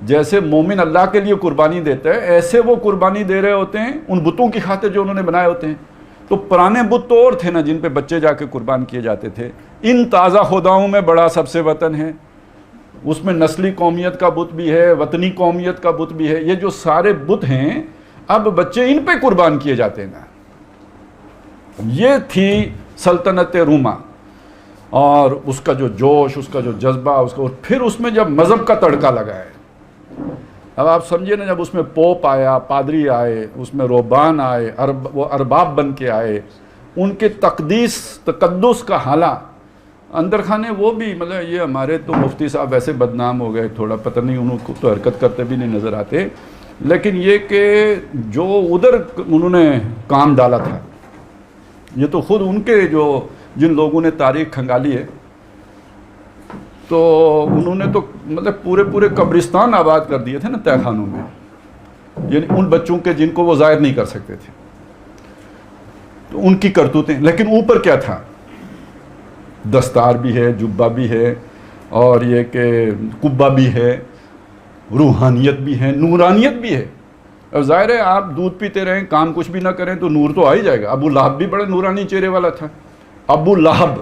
جیسے مومن اللہ کے لیے قربانی دیتا ہے ایسے وہ قربانی دے رہے ہوتے ہیں ان بتوں کی خاطر جو انہوں نے بنائے ہوتے ہیں. تو پرانے بت تو اور تھے نا جن پہ بچے جا کے قربان کیے جاتے تھے. ان تازہ خداؤں میں بڑا سب سے وطن ہے, اس میں نسلی قومیت کا بت بھی ہے, وطنی قومیت کا بت بھی ہے. یہ جو سارے بت ہیں اب بچے ان پہ قربان کیے جاتے ہیں نا. یہ تھی سلطنت روما, اور اس کا جو جوش, اس کا جو جذبہ, اس کا, اور پھر اس میں جب مذہب کا تڑکا لگا ہے. اب آپ سمجھے نا, جب اس میں پوپ آیا, پادری آئے, اس میں روبان آئے, وہ ارباب بن کے آئے, ان کے تقدس کا حالہ اندر خانے وہ بھی, مطلب یہ ہمارے تو مفتی صاحب ویسے بدنام ہو گئے تھوڑا, پتہ نہیں انہوں کو تو حرکت کرتے بھی نہیں نظر آتے, لیکن یہ کہ جو ادھر انہوں نے کام ڈالا تھا, یہ تو خود ان کے جو جن لوگوں نے تاریخ کھنگالی ہے, تو انہوں نے تو مطلب پورے قبرستان آباد کر دیے تھے نا تہہ خانوں میں, یعنی ان بچوں کے جن کو وہ ظاہر نہیں کر سکتے تھے. تو ان کی کرتوتیں, لیکن اوپر کیا تھا, دستار بھی ہے, جبہ بھی ہے, اور یہ کہ قبہ بھی ہے, روحانیت بھی ہے, نورانیت بھی ہے. اب ظاہر ہے آپ دودھ پیتے رہیں, کام کچھ بھی نہ کریں تو نور تو آ ہی جائے گا. ابو لہب بھی بڑے نورانی چہرے والا تھا. ابو لہب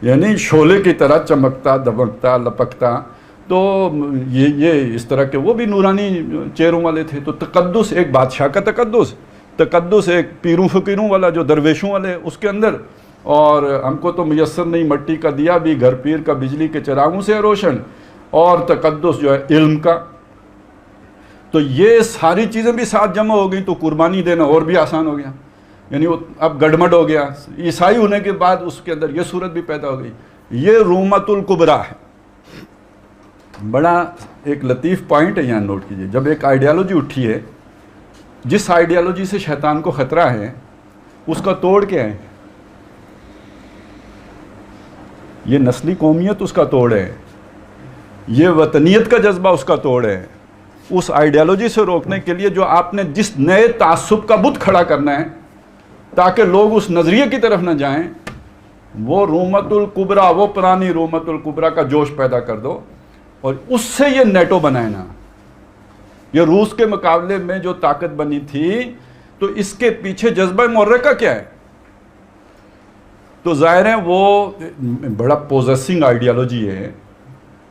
یعنی شعلے کی طرح چمکتا, دمکتا, لپکتا. تو یہ اس طرح کے وہ بھی نورانی چہروں والے تھے. تو تقدس, ایک بادشاہ کا تقدس ایک پیروں فقیروں والا جو درویشوں والے اس کے اندر, اور ہم کو تو میسر نہیں مٹی کا دیا بھی, گھر پیر کا بجلی کے چراغوں سے روشن, اور تقدس جو ہے علم کا. تو یہ ساری چیزیں بھی ساتھ جمع ہو گئی تو قربانی دینا اور بھی آسان ہو گیا. یعنی وہ اب گڑمڑ ہو گیا. عیسائی ہونے کے بعد اس کے اندر یہ صورت بھی پیدا ہو گئی. یہ رومت الکبریٰ ہے. بڑا ایک لطیف پوائنٹ ہے, یہاں نوٹ کیجئے. جب ایک آئیڈیالوجی اٹھی ہے, جس آئیڈیالوجی سے شیطان کو خطرہ ہے, اس کا توڑ کیا ہے؟ یہ نسلی قومیت اس کا توڑ ہے, یہ وطنیت کا جذبہ اس کا توڑ ہے. اس آئیڈیالوجی سے روکنے کے لیے جو آپ نے جس نئے تعصب کا بت کھڑا کرنا ہے تاکہ لوگ اس نظریے کی طرف نہ جائیں, وہ رومت الکبریٰ, وہ پرانی رومت الکبریٰ کا جوش پیدا کر دو, اور اس سے یہ نیٹو بنائے نا. یہ روس کے مقابلے میں جو طاقت بنی تھی, تو اس کے پیچھے جذبہ محرکہ کیا ہے؟ تو ظاہر ہے وہ بڑا پوزیسنگ آئیڈیالوجی ہے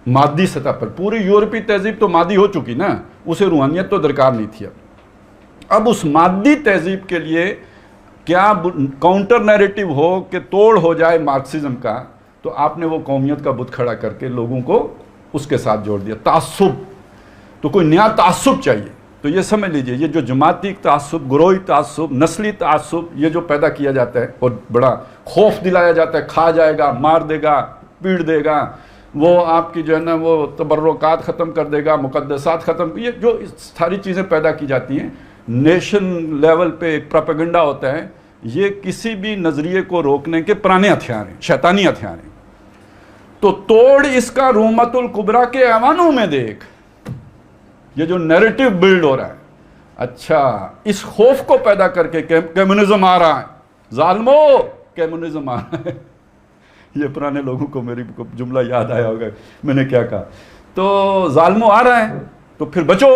مادی سطح پر. پوری یورپی تہذیب تو مادی ہو چکی نا, اسے روحانیت تو درکار نہیں تھی. اب اس مادی تہذیب کے لیے کیا کاؤنٹر نیریٹو ہو کہ توڑ ہو جائے مارکسزم کا, تو آپ نے وہ قومیت کا بت کھڑا کر کے لوگوں کو اس کے ساتھ جوڑ دیا. تعصب, تو کوئی نیا تعصب چاہیے. تو یہ سمجھ لیجئے, یہ جو جماعتی تعصب, گروہی تعصب, نسلی تعصب, یہ جو پیدا کیا جاتا ہے اور بڑا خوف دلایا جاتا ہے, کھا جائے گا, مار دے گا, پیٹ دے گا, وہ آپ کی جو ہے نا وہ تبرکات ختم کر دے گا, مقدسات ختم, یہ جو ساری چیزیں پیدا کی جاتی ہیں نیشن لیول پہ ایک پروپیگنڈا ہوتا ہے, یہ کسی بھی نظریے کو روکنے کے پرانے ہتھیار ہیں, شیطانی ہتھیار ہیں. تو توڑ اس کا رومت الکبریٰ کے ایوانوں میں دیکھ, یہ جو نیریٹو بلڈ ہو رہا ہے. اچھا, اس خوف کو پیدا کر کے کمیونزم آ رہا ہے, ظالمو کمیونزم آ رہا ہے. یہ پرانے لوگوں کو میری جملہ یاد آیا ہوگا, میں نے کیا کہا. تو ظالمو آ رہا ہے, تو پھر بچو.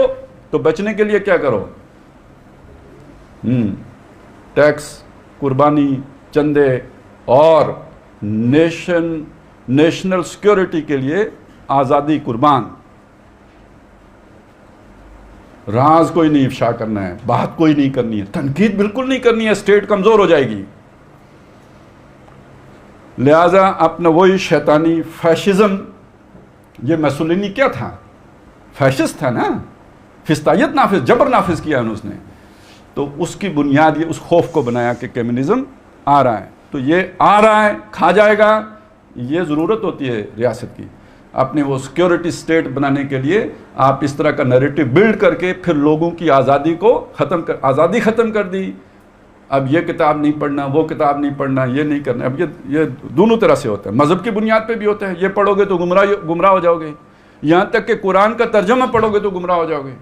تو بچنے کے لیے کیا کرو؟ ٹیکس, قربانی, چندے, اور نیشنل سیکیورٹی کے لیے آزادی قربان. راز کوئی نہیں افشا کرنا ہے, بات کوئی نہیں کرنی ہے, تنقید بالکل نہیں کرنی ہے, اسٹیٹ کمزور ہو جائے گی. لہذا اپنا وہی شیطانی فیشزم, یہ میسولینی کیا تھا؟ فیشسٹ تھا نا, فسطائیت نافذ, جبر نافذ کیا اس نے. تو اس کی بنیاد یہ اس خوف کو بنایا کہ کمیونزم آ رہا ہے. تو یہ آ رہا ہے, کھا جائے گا, یہ ضرورت ہوتی ہے ریاست کی. اپنے وہ سیکیورٹی سٹیٹ بنانے کے لیے آپ اس طرح کا نیریٹو بلڈ کر کے پھر لوگوں کی آزادی کو آزادی ختم کر دی. اب یہ کتاب نہیں پڑھنا, وہ کتاب نہیں پڑھنا, یہ نہیں کرنا. اب یہ دونوں طرح سے ہوتا ہے, مذہب کی بنیاد پہ بھی ہوتا ہے. یہ پڑھو گے تو گمراہ ہو جاؤ گے, یہاں تک کہ قرآن کا ترجمہ پڑھو گے تو گمراہ ہو جاؤ گے.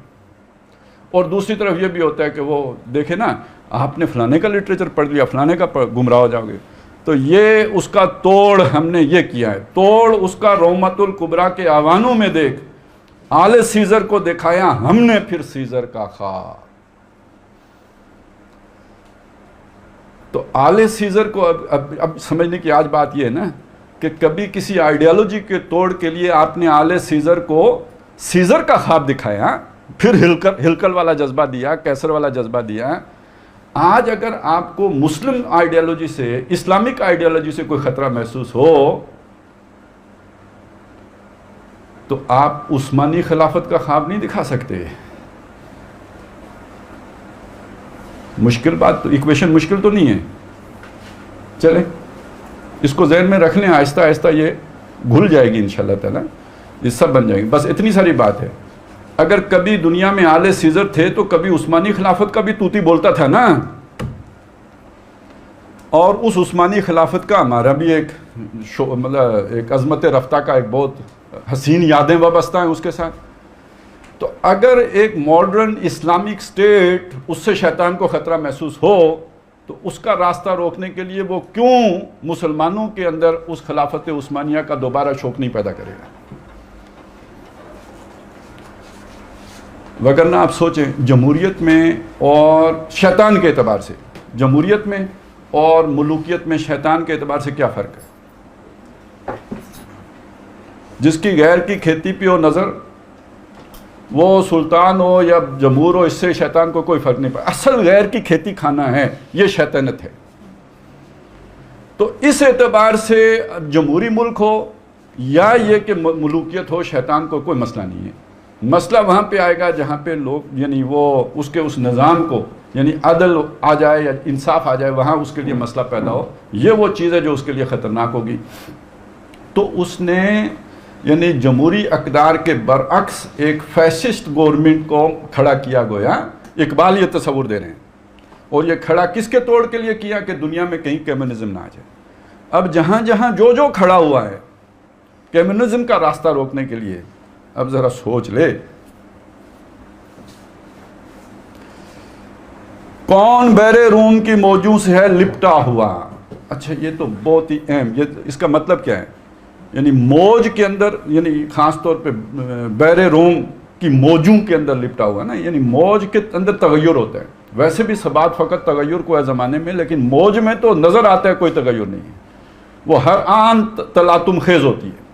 اور دوسری طرف یہ بھی ہوتا ہے کہ وہ دیکھیں نا, آپ نے فلانے کا لٹریچر پڑھ لیا, فلانے کا گمراہ ہو جاؤ گے. تو یہ اس کا توڑ ہم نے یہ کیا ہے. توڑ اس کا رومت الکبریٰ کے آوانوں میں دیکھ, آل سیزر کو دکھایا ہم نے پھر سیزر کا خواب. تو آل سیزر کو اب سمجھنے کی آج بات یہ ہے نا کہ کبھی کسی آئیڈیالوجی کے توڑ کے لیے آپ نے آل سیزر کو سیزر کا خواب دکھایا, پھر ہلکل والا جذبہ دیا, کیسر والا جذبہ دیا. آج اگر آپ کو مسلم آئیڈیالوجی سے, اسلامک آئیڈیالوجی سے کوئی خطرہ محسوس ہو تو آپ عثمانی خلافت کا خواب نہیں دکھا سکتے. مشکل بات تو, ایکویشن مشکل تو نہیں ہے. چلیں اس کو ذہن میں رکھ لیں, آہستہ آہستہ یہ گھل جائے گی انشاءاللہ تعالی, یہ سب بن جائے گی. بس اتنی ساری بات ہے. اگر کبھی دنیا میں آل سیزر تھے تو کبھی عثمانی خلافت کا بھی توتی بولتا تھا نا, اور اس عثمانی خلافت کا ہمارا بھی ایک مطلب ایک عظمت رفتہ کا ایک بہت حسین یادیں وابستہ ہیں اس کے ساتھ. تو اگر ایک ماڈرن اسلامک اسٹیٹ اس سے شیطان کو خطرہ محسوس ہو تو اس کا راستہ روکنے کے لیے وہ کیوں مسلمانوں کے اندر اس خلافت عثمانیہ کا دوبارہ شوق نہیں پیدا کرے گا؟ وگرنہ آپ سوچیں جمہوریت میں اور شیطان کے اعتبار سے, جمہوریت میں اور ملوکیت میں شیطان کے اعتبار سے کیا فرق ہے؟ جس کی غیر کی کھیتی پہ ہو نظر, وہ سلطان ہو یا جمہور ہو, اس سے شیطان کو کوئی فرق نہیں پڑا. اصل غیر کی کھیتی کھانا ہے, یہ شیطانت ہے. تو اس اعتبار سے جمہوری ملک ہو یا یہ کہ ملوکیت ہو, شیطان کو کوئی مسئلہ نہیں ہے. مسئلہ وہاں پہ آئے گا جہاں پہ لوگ یعنی وہ اس کے اس نظام کو یعنی عدل آ جائے یا انصاف آ جائے, وہاں اس کے لیے مسئلہ پیدا ہو. یہ وہ چیز ہے جو اس کے لیے خطرناک ہوگی. تو اس نے یعنی جمہوری اقدار کے برعکس ایک فیسسٹ گورنمنٹ کو کھڑا کیا. گویا اقبال یہ تصور دے رہے ہیں, اور یہ کھڑا کس کے توڑ کے لیے کیا کہ دنیا میں کہیں کمیونزم نہ آ جائے. اب جہاں جہاں جو کھڑا ہوا ہے کمیونزم کا راستہ روکنے کے لیے, اب ذرا سوچ لے کون بحر روم کی موجوں سے ہے لپٹا ہوا. اچھا یہ تو بہت ہی اہم, یہ اس کا مطلب کیا ہے؟ یعنی موج کے اندر, یعنی خاص طور پہ بحر روم کی موجوں کے اندر لپٹا ہوا نا, یعنی موج کے اندر تغیر ہوتا ہے. ویسے بھی ثبات فقط تغیر کو ہے زمانے میں, لیکن موج میں تو نظر آتا ہے کوئی تغیر نہیں ہے. وہ ہر آن تلاطم خیز ہوتی ہے,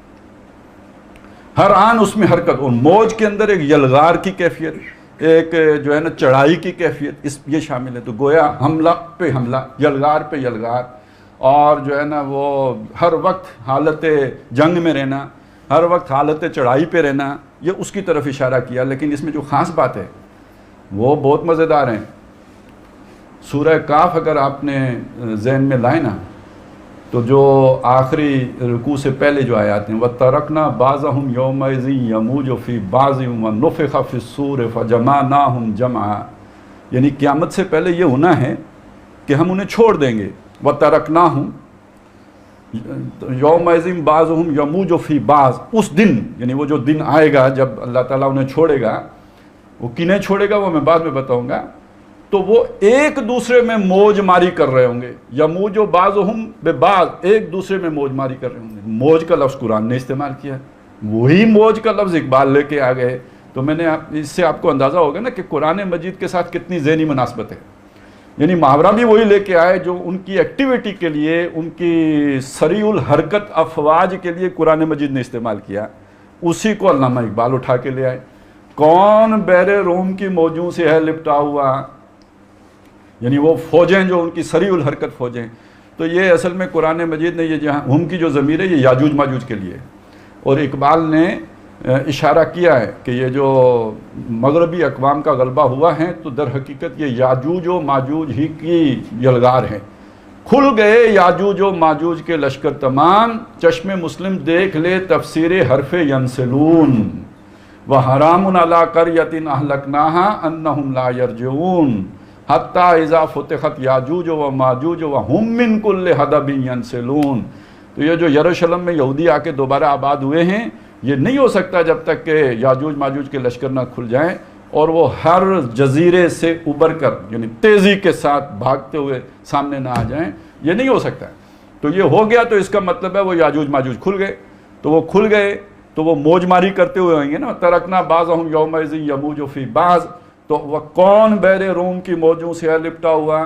ہر آن اس میں حرکت. اور موج کے اندر ایک یلغار کی کیفیت, ایک جو ہے نا چڑھائی کی کیفیت, اس یہ شامل ہے. تو گویا حملہ پہ حملہ, یلغار پہ یلغار, اور جو ہے نا وہ ہر وقت حالت جنگ میں رہنا, ہر وقت حالت چڑھائی پہ رہنا, یہ اس کی طرف اشارہ کیا. لیکن اس میں جو خاص بات ہے وہ بہت مزیدار ہیں. سورہ کاف اگر آپ نے ذہن میں لائے نا, تو جو آخری رکوع سے پہلے جو آیات ہیں, وَتَرَكْنَا بَعْضَهُمْ يَوْمَئِذٍ يَمُوجُ فِي بَعْضٍ وَنُفِخَ فِي الصُّورِ فَجَمَعْنَاهُمْ جَمْعًا. یعنی قیامت سے پہلے یہ ہونا ہے کہ ہم انہیں چھوڑ دیں گے. وَتَرَكْنَاهُمْ يَوْمَئِذٍ بَعْضُهُمْ يَمُوجُ فِي بَعْضٍ. اس دن یعنی وہ جو دن آئے گا جب اللہ تعالیٰ انہیں چھوڑے گا, وہ کنہیں چھوڑے گا وہ میں بعد میں بتاؤں گا. تو وہ ایک دوسرے میں موج ماری کر رہے ہوں گے. یموج بعضهم ببعض, ایک دوسرے میں موج ماری کر رہے ہوں گے. موج کا لفظ قرآن نے استعمال کیا, وہی موج کا لفظ اقبال لے کے آ گئے. تو میں نے اس سے آپ کو اندازہ ہوگا نا کہ قرآن مجید کے ساتھ کتنی ذہنی مناسبت ہے. یعنی محاورہ بھی وہی لے کے آئے جو ان کی ایکٹیویٹی کے لیے, ان کی سریع الحرکت افواج کے لیے قرآن مجید نے استعمال کیا, اسی کو علامہ اقبال اٹھا کے لے آئے. کون بحر روم کی موجوں سے ہے لپٹا ہوا, یعنی وہ فوجیں جو ان کی سریع الحرکت فوجیں. تو یہ اصل میں قرآن مجید نے یہ جہاں ہم کی جو ضمیر ہے یہ یاجوج ماجوج کے لیے. اور اقبال نے اشارہ کیا ہے کہ یہ جو مغربی اقوام کا غلبہ ہوا ہے تو در حقیقت یہ یاجوج و ماجوج ہی کی یلغار ہیں. کھل گئے یاجوج و ماجوج کے لشکر تمام, چشم مسلم دیکھ لے تفسیر حرف ینسلون. وحرام علی قریۃ اہلکناہا انہم لا یرجعون حتی اذا فتحت یاجوج و ماجوج وہم من کل حدب ینسلون. تو یہ جو یروشلم میں یہودی آ کے دوبارہ آباد ہوئے ہیں, یہ نہیں ہو سکتا جب تک کہ یاجوج ماجوج کے لشکر نہ کھل جائیں اور وہ ہر جزیرے سے ابھر کر یعنی تیزی کے ساتھ بھاگتے ہوئے سامنے نہ آ جائیں. یہ نہیں ہو سکتا. تو یہ ہو گیا تو اس کا مطلب ہے وہ یاجوج ماجوج کھل گئے. تو وہ کھل گئے تو وہ موج ماری کرتے ہوئے آئیں گے نا، ترکنا بعضہم یومئذ یموج فی بعض، تو وہ کون بحر روم کی موجوں سے لپٹا ہوا.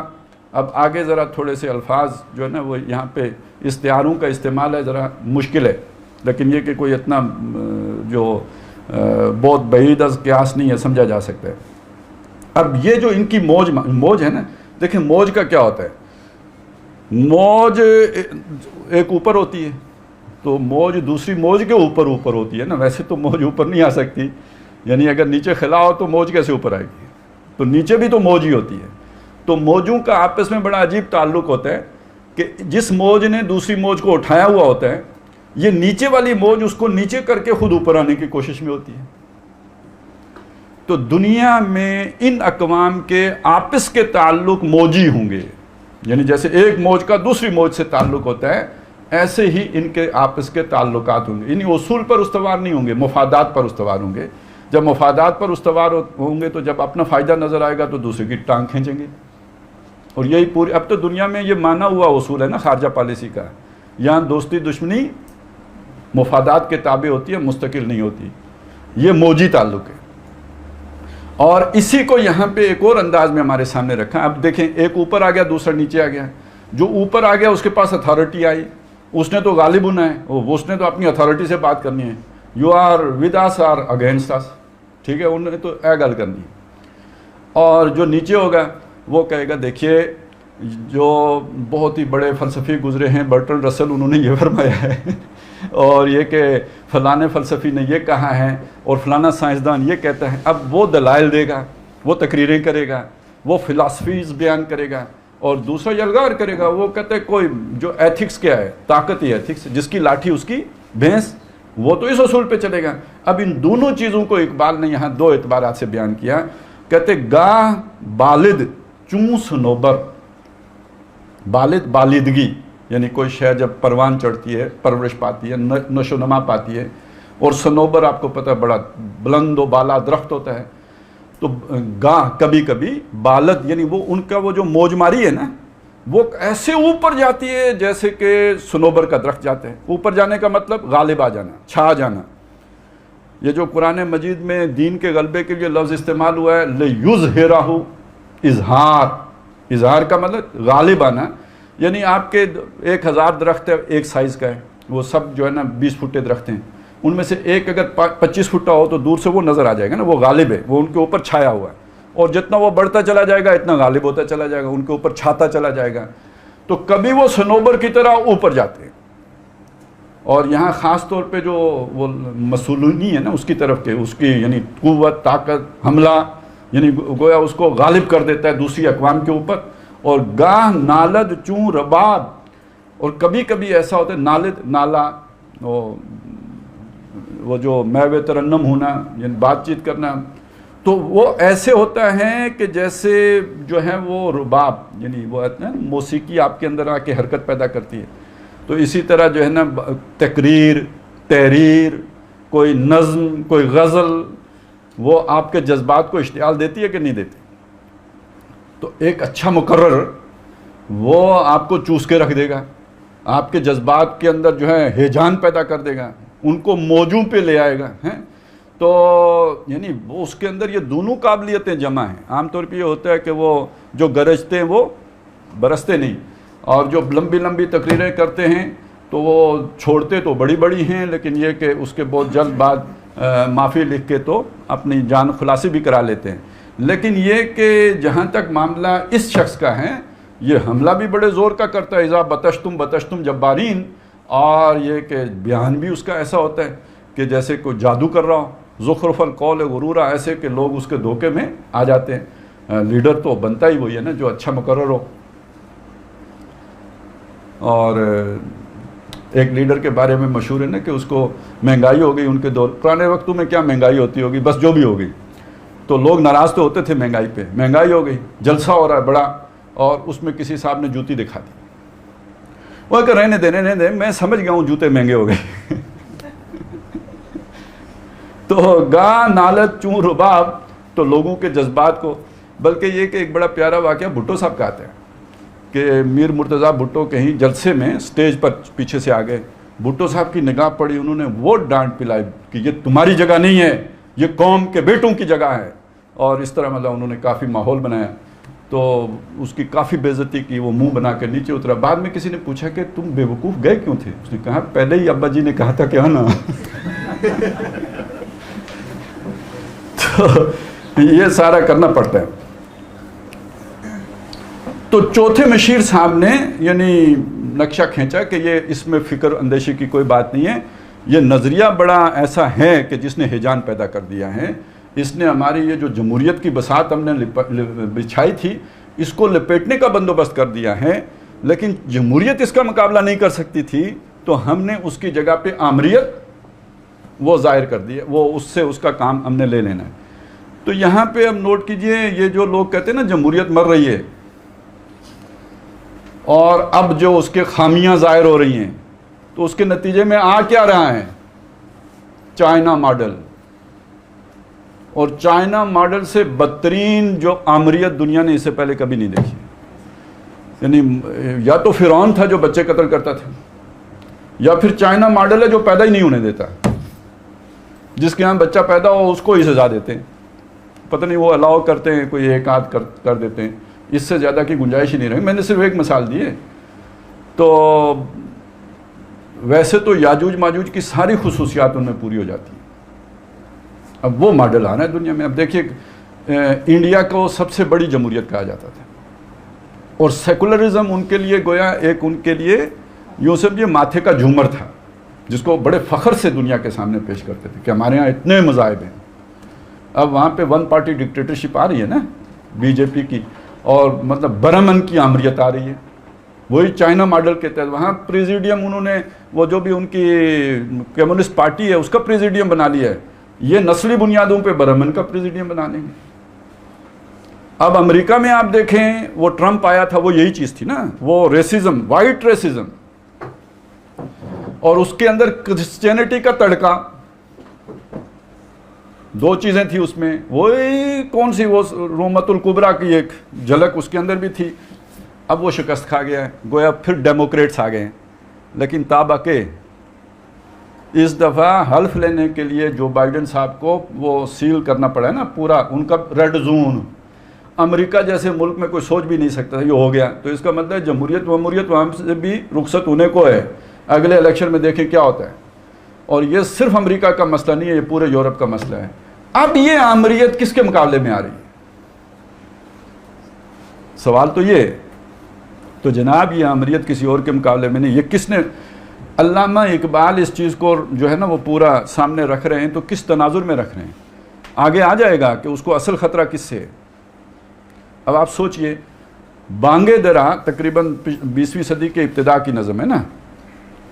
اب آگے ذرا تھوڑے سے الفاظ جو ہے نا وہ یہاں پہ استعاروں کا استعمال ہے، ذرا مشکل ہے، لیکن یہ کہ کوئی اتنا جو بہت بعید از قیاس نہیں ہے، سمجھا جا سکتا ہے. اب یہ جو ان کی موج ہے نا، دیکھیں موج کا کیا ہوتا ہے. موج ایک اوپر ہوتی ہے، تو موج دوسری موج کے اوپر ہوتی ہے نا. ویسے تو موج اوپر نہیں آ سکتی، یعنی اگر نیچے خلا ہو تو موج کیسے اوپر آئے گی؟ تو نیچے بھی تو موج ہی ہوتی ہے. تو موجوں کا آپس میں بڑا عجیب تعلق ہوتا ہے کہ جس موج نے دوسری موج کو اٹھایا ہوا ہوتا ہے، یہ نیچے والی موج اس کو نیچے کر کے خود اوپر آنے کی کوشش میں ہوتی ہے. تو دنیا میں ان اقوام کے آپس کے تعلق موجی ہوں گے، یعنی جیسے ایک موج کا دوسری موج سے تعلق ہوتا ہے، ایسے ہی ان کے آپس کے تعلقات ہوں گے. یعنی اصول پر استوار نہیں ہوں گے، مفادات پر استوار ہوں گے. جب مفادات پر استوار ہوں گے تو جب اپنا فائدہ نظر آئے گا تو دوسرے کی ٹانگ کھینچیں گے. اور یہی پوری اب تو دنیا میں یہ مانا ہوا اصول ہے نا خارجہ پالیسی کا، یہاں دوستی دشمنی مفادات کے تابع ہوتی ہے، مستقل نہیں ہوتی. یہ موجی تعلق ہے. اور اسی کو یہاں پہ ایک اور انداز میں ہمارے سامنے رکھا. اب دیکھیں ایک اوپر آ گیا، دوسرا نیچے آ گیا. جو اوپر آ گیا اس کے پاس اتھارٹی آئی، اس نے تو غالب ہونا ہے، اس نے تو اپنی اتھارٹی سے بات کرنی ہے. یو آر ود اس اور اگینسٹ اس، ٹھیک ہے، انہوں نے تو اے گل کرنی ہے. اور جو نیچے ہوگا وہ کہے گا دیکھیے جو بہت ہی بڑے فلسفی گزرے ہیں، برٹرن رسل، انہوں نے یہ فرمایا ہے، اور یہ کہ فلانے فلسفی نے یہ کہا ہے، اور فلانا سائنسدان یہ کہتا ہے. اب وہ دلائل دے گا، وہ تقریریں کرے گا، وہ فلاسفیز بیان کرے گا، اور دوسرا یلغار کرے گا. وہ کہتے ہیں کوئی جو ایتھکس کیا ہے، طاقت ہی ایتھکس، جس کی لاٹھی اس کی بھینس، وہ تو اس اصول پہ چلے گا. اب ان دونوں چیزوں کو اقبال نے یہاں دو اعتبارات سے بیان کیا. کہتے گاہ بالد چوں صنوبر، بالد بالیدگی، یعنی کوئی شے جب پروان چڑھتی ہے، پرورش پاتی ہے، نشو و نما پاتی ہے. اور صنوبر آپ کو پتہ ہے بڑا بلند و بالا درخت ہوتا ہے. تو گاہ کبھی کبھی بالد، یعنی وہ ان کا وہ جو موج ماری ہے نا، وہ ایسے اوپر جاتی ہے جیسے کہ صنوبر کا درخت جاتا ہے. اوپر جانے کا مطلب غالب آ جانا، چھا جانا. یہ جو قرآن مجید میں دین کے غلبے کے لیے لفظ استعمال ہوا ہے لِیُظْہِرَہُ، اظہار کا مطلب غالب آنا. یعنی آپ کے 1000 درخت ہے، ایک سائز کا ہے، وہ سب جو ہے نا 20 فٹے درخت ہیں، ان میں سے ایک اگر 25 فٹا ہو تو دور سے وہ نظر آ جائے گا نا، وہ غالب ہے، وہ ان کے اوپر چھایا ہوا ہے. اور جتنا وہ بڑھتا چلا جائے گا اتنا غالب ہوتا چلا جائے گا، ان کے اوپر چھاتا چلا جائے گا. تو کبھی وہ صنوبر کی طرح اوپر جاتے ہیں. اور یہاں خاص طور پہ جو وہ مسولونی ہے نا اس کی طرف کے، اس کی یعنی قوت، طاقت، حملہ، یعنی گویا اس کو غالب کر دیتا ہے دوسری اقوام کے اوپر. اور گاہ نالد چوں رباب، اور کبھی کبھی ایسا ہوتا ہے نالد، نالا، وہ جو میوے ترنم ہونا، یعنی بات چیت کرنا، تو وہ ایسے ہوتا ہے کہ جیسے جو ہے وہ رباب، یعنی وہ موسیقی آپ کے اندر آ کے حرکت پیدا کرتی ہے. تو اسی طرح جو ہے نا تقریر، تحریر، کوئی نظم، کوئی غزل، وہ آپ کے جذبات کو اشتعال دیتی ہے کہ نہیں دیتی. تو ایک اچھا مقرر وہ آپ کو چوس کے رکھ دے گا، آپ کے جذبات کے اندر جو ہے ہیجان پیدا کر دے گا، ان کو موجوں پہ لے آئے گا. تو یعنی وہ اس کے اندر یہ دونوں قابلیتیں جمع ہیں. عام طور پہ یہ ہوتا ہے کہ وہ جو گرجتے ہیں وہ برستے نہیں، اور جو لمبی لمبی تقریریں کرتے ہیں تو وہ چھوڑتے تو بڑی بڑی ہیں، لیکن یہ کہ اس کے بہت جلد بعد معافی لکھ کے تو اپنی جان خلاصی بھی کرا لیتے ہیں. لیکن یہ کہ جہاں تک معاملہ اس شخص کا ہے، یہ حملہ بھی بڑے زور کا کرتا ہے، اذا بطشتم جبارین. اور یہ کہ بیان بھی اس کا ایسا ہوتا ہے کہ جیسے کوئی جادو کر رہا ہو، زخرف القول غرورا، ایسے کہ لوگ اس کے دھوکے میں آ جاتے ہیں. لیڈر تو بنتا ہی وہی ہے نا جو اچھا مقرر ہو. اور ایک لیڈر کے بارے میں مشہور ہے نا کہ اس کو مہنگائی ہو گئی ان کے دور. پرانے وقتوں میں کیا مہنگائی ہوتی ہوگی، بس جو بھی ہو گئی، تو لوگ ناراض تو ہوتے تھے مہنگائی پہ. مہنگائی ہو گئی، جلسہ ہو رہا ہے بڑا، اور اس میں کسی صاحب نے جوتی دکھا دی. وہ کہ رہنے دے، میں سمجھ گیا ہوں جوتے مہنگے ہو گئے. تو گاہ نالت چوں رباب، تو لوگوں کے جذبات کو، بلکہ یہ کہ ایک بڑا پیارا واقعہ بھٹو صاحب کا آتا ہے کہ میر مرتضیٰ بھٹو کہیں جلسے میں سٹیج پر پیچھے سے آ گئے بھٹو صاحب کی نگاہ پڑی, انہوں نے وہ ڈانٹ پلائی کہ یہ تمہاری جگہ نہیں ہے, یہ قوم کے بیٹوں کی جگہ ہے, اور اس طرح مطلب انہوں نے کافی ماحول بنایا. تو اس کی کافی بے عزتی کی, وہ منہ بنا کے نیچے اترا. بعد میں کسی نے پوچھا کہ تم بے وقوف گئے کیوں تھے؟ اس نے کہا پہلے ہی ابا جی نے کہا تھا کہ آنا. تو یہ سارا کرنا پڑتا ہے. تو چوتھے مشیر صاحب نے یعنی نقشہ کھینچا کہ یہ اس میں فکر اندیشی کی کوئی بات نہیں ہے, یہ نظریہ بڑا ایسا ہے کہ جس نے ہیجان پیدا کر دیا ہے. اس نے ہماری یہ جو جمہوریت کی بساط ہم نے بچھائی تھی, اس کو لپیٹنے کا بندوبست کر دیا ہے, لیکن جمہوریت اس کا مقابلہ نہیں کر سکتی تھی, تو ہم نے اس کی جگہ پہ آمریت وہ ظاہر کر دی ہے, وہ اس سے اس کا کام ہم نے لے لینا ہے. تو یہاں پہ اب نوٹ کیجئے, یہ جو لوگ کہتے ہیں نا جمہوریت مر رہی ہے اور اب جو اس کے خامیاں ظاہر ہو رہی ہیں, تو اس کے نتیجے میں آ کیا رہا ہے؟ China model. اور چائنا ماڈل سے بدترین جو آمریت دنیا نے اس سے پہلے کبھی نہیں دیکھی. یعنی یا تو فرعون تھا جو بچے قتل کرتا تھا, یا پھر چائنا ماڈل ہے جو پیدا ہی نہیں ہونے دیتا, جس کے یہاں بچہ پیدا ہو اس کو ہی سزا دیتے ہیں. پتہ نہیں وہ الاؤ کرتے ہیں, کوئی ایک آدھ کر دیتے ہیں, اس سے زیادہ کی گنجائش ہی نہیں رہی. میں نے صرف ایک مثال دی ہے. تو ویسے تو یاجوج ماجوج کی ساری خصوصیات ان میں پوری ہو جاتی ہیں. اب وہ ماڈل آنا ہے دنیا میں. اب دیکھیے انڈیا کو سب سے بڑی جمہوریت کہا جاتا تھا, اور سیکولرزم ان کے لیے گویا ایک ان کے لیے یوں سمجھیے ماتھے کا جھومر تھا, جس کو بڑے فخر سے دنیا کے سامنے پیش کرتے تھے کہ ہمارے ہاں اتنے مذاہب ہیں. اب وہاں پہ ون پارٹی ڈکٹیٹرشپ آ رہی ہے نا بی جے پی کی, اور مطلب برہمن کی آمریت آ رہی ہے. وہی چائنا ماڈل کے تحت وہاں پریزیڈیم انہوں نے وہ جو بھی ان کی کمیونسٹ پارٹی ہے اس کا پریزیڈیم بنا لیا ہے. یہ نسلی بنیادوں پہ برہمن کا پریزیڈیم بنا لیں گے. اب امریکہ میں آپ دیکھیں, وہ ٹرمپ آیا تھا, وہ یہی چیز تھی نا, وہ ریسزم, وائٹ ریسزم, اور اس کے اندر کرسچینٹی کا تڑکا. دو چیزیں تھی اس میں, وہی کون سی, وہ رومت الکبریٰ کی ایک جھلک اس کے اندر بھی تھی. اب وہ شکست کھا گیا ہے, گویا پھر ڈیموکریٹس آ گئے ہیں. لیکن تابع کہ اس دفعہ حلف لینے کے لیے جو بائیڈن صاحب کو وہ سیل کرنا پڑا ہے نا پورا ان کا ریڈ زون, امریکہ جیسے ملک میں کوئی سوچ بھی نہیں سکتا تھا, یہ ہو گیا. تو اس کا مطلب ہے جمہوریت وہاں سے بھی رخصت ہونے کو ہے. اگلے الیکشن میں دیکھیں کیا ہوتا ہے. اور یہ صرف امریکہ کا مسئلہ نہیں ہے, یہ پورے یورپ کا مسئلہ ہے. اب یہ آمریت کس کے مقابلے میں آ رہی ہے؟ سوال تو یہ. تو جناب یہ آمریت کسی اور کے مقابلے میں نہیں, یہ کس نے, علامہ اقبال اس چیز کو جو ہے نا وہ پورا سامنے رکھ رہے ہیں, تو کس تناظر میں رکھ رہے ہیں؟ آگے آ جائے گا کہ اس کو اصل خطرہ کس سے ہے. اب آپ سوچئے, بانگے درا تقریباً 20ویں صدی کے ابتدا کی نظم ہے نا,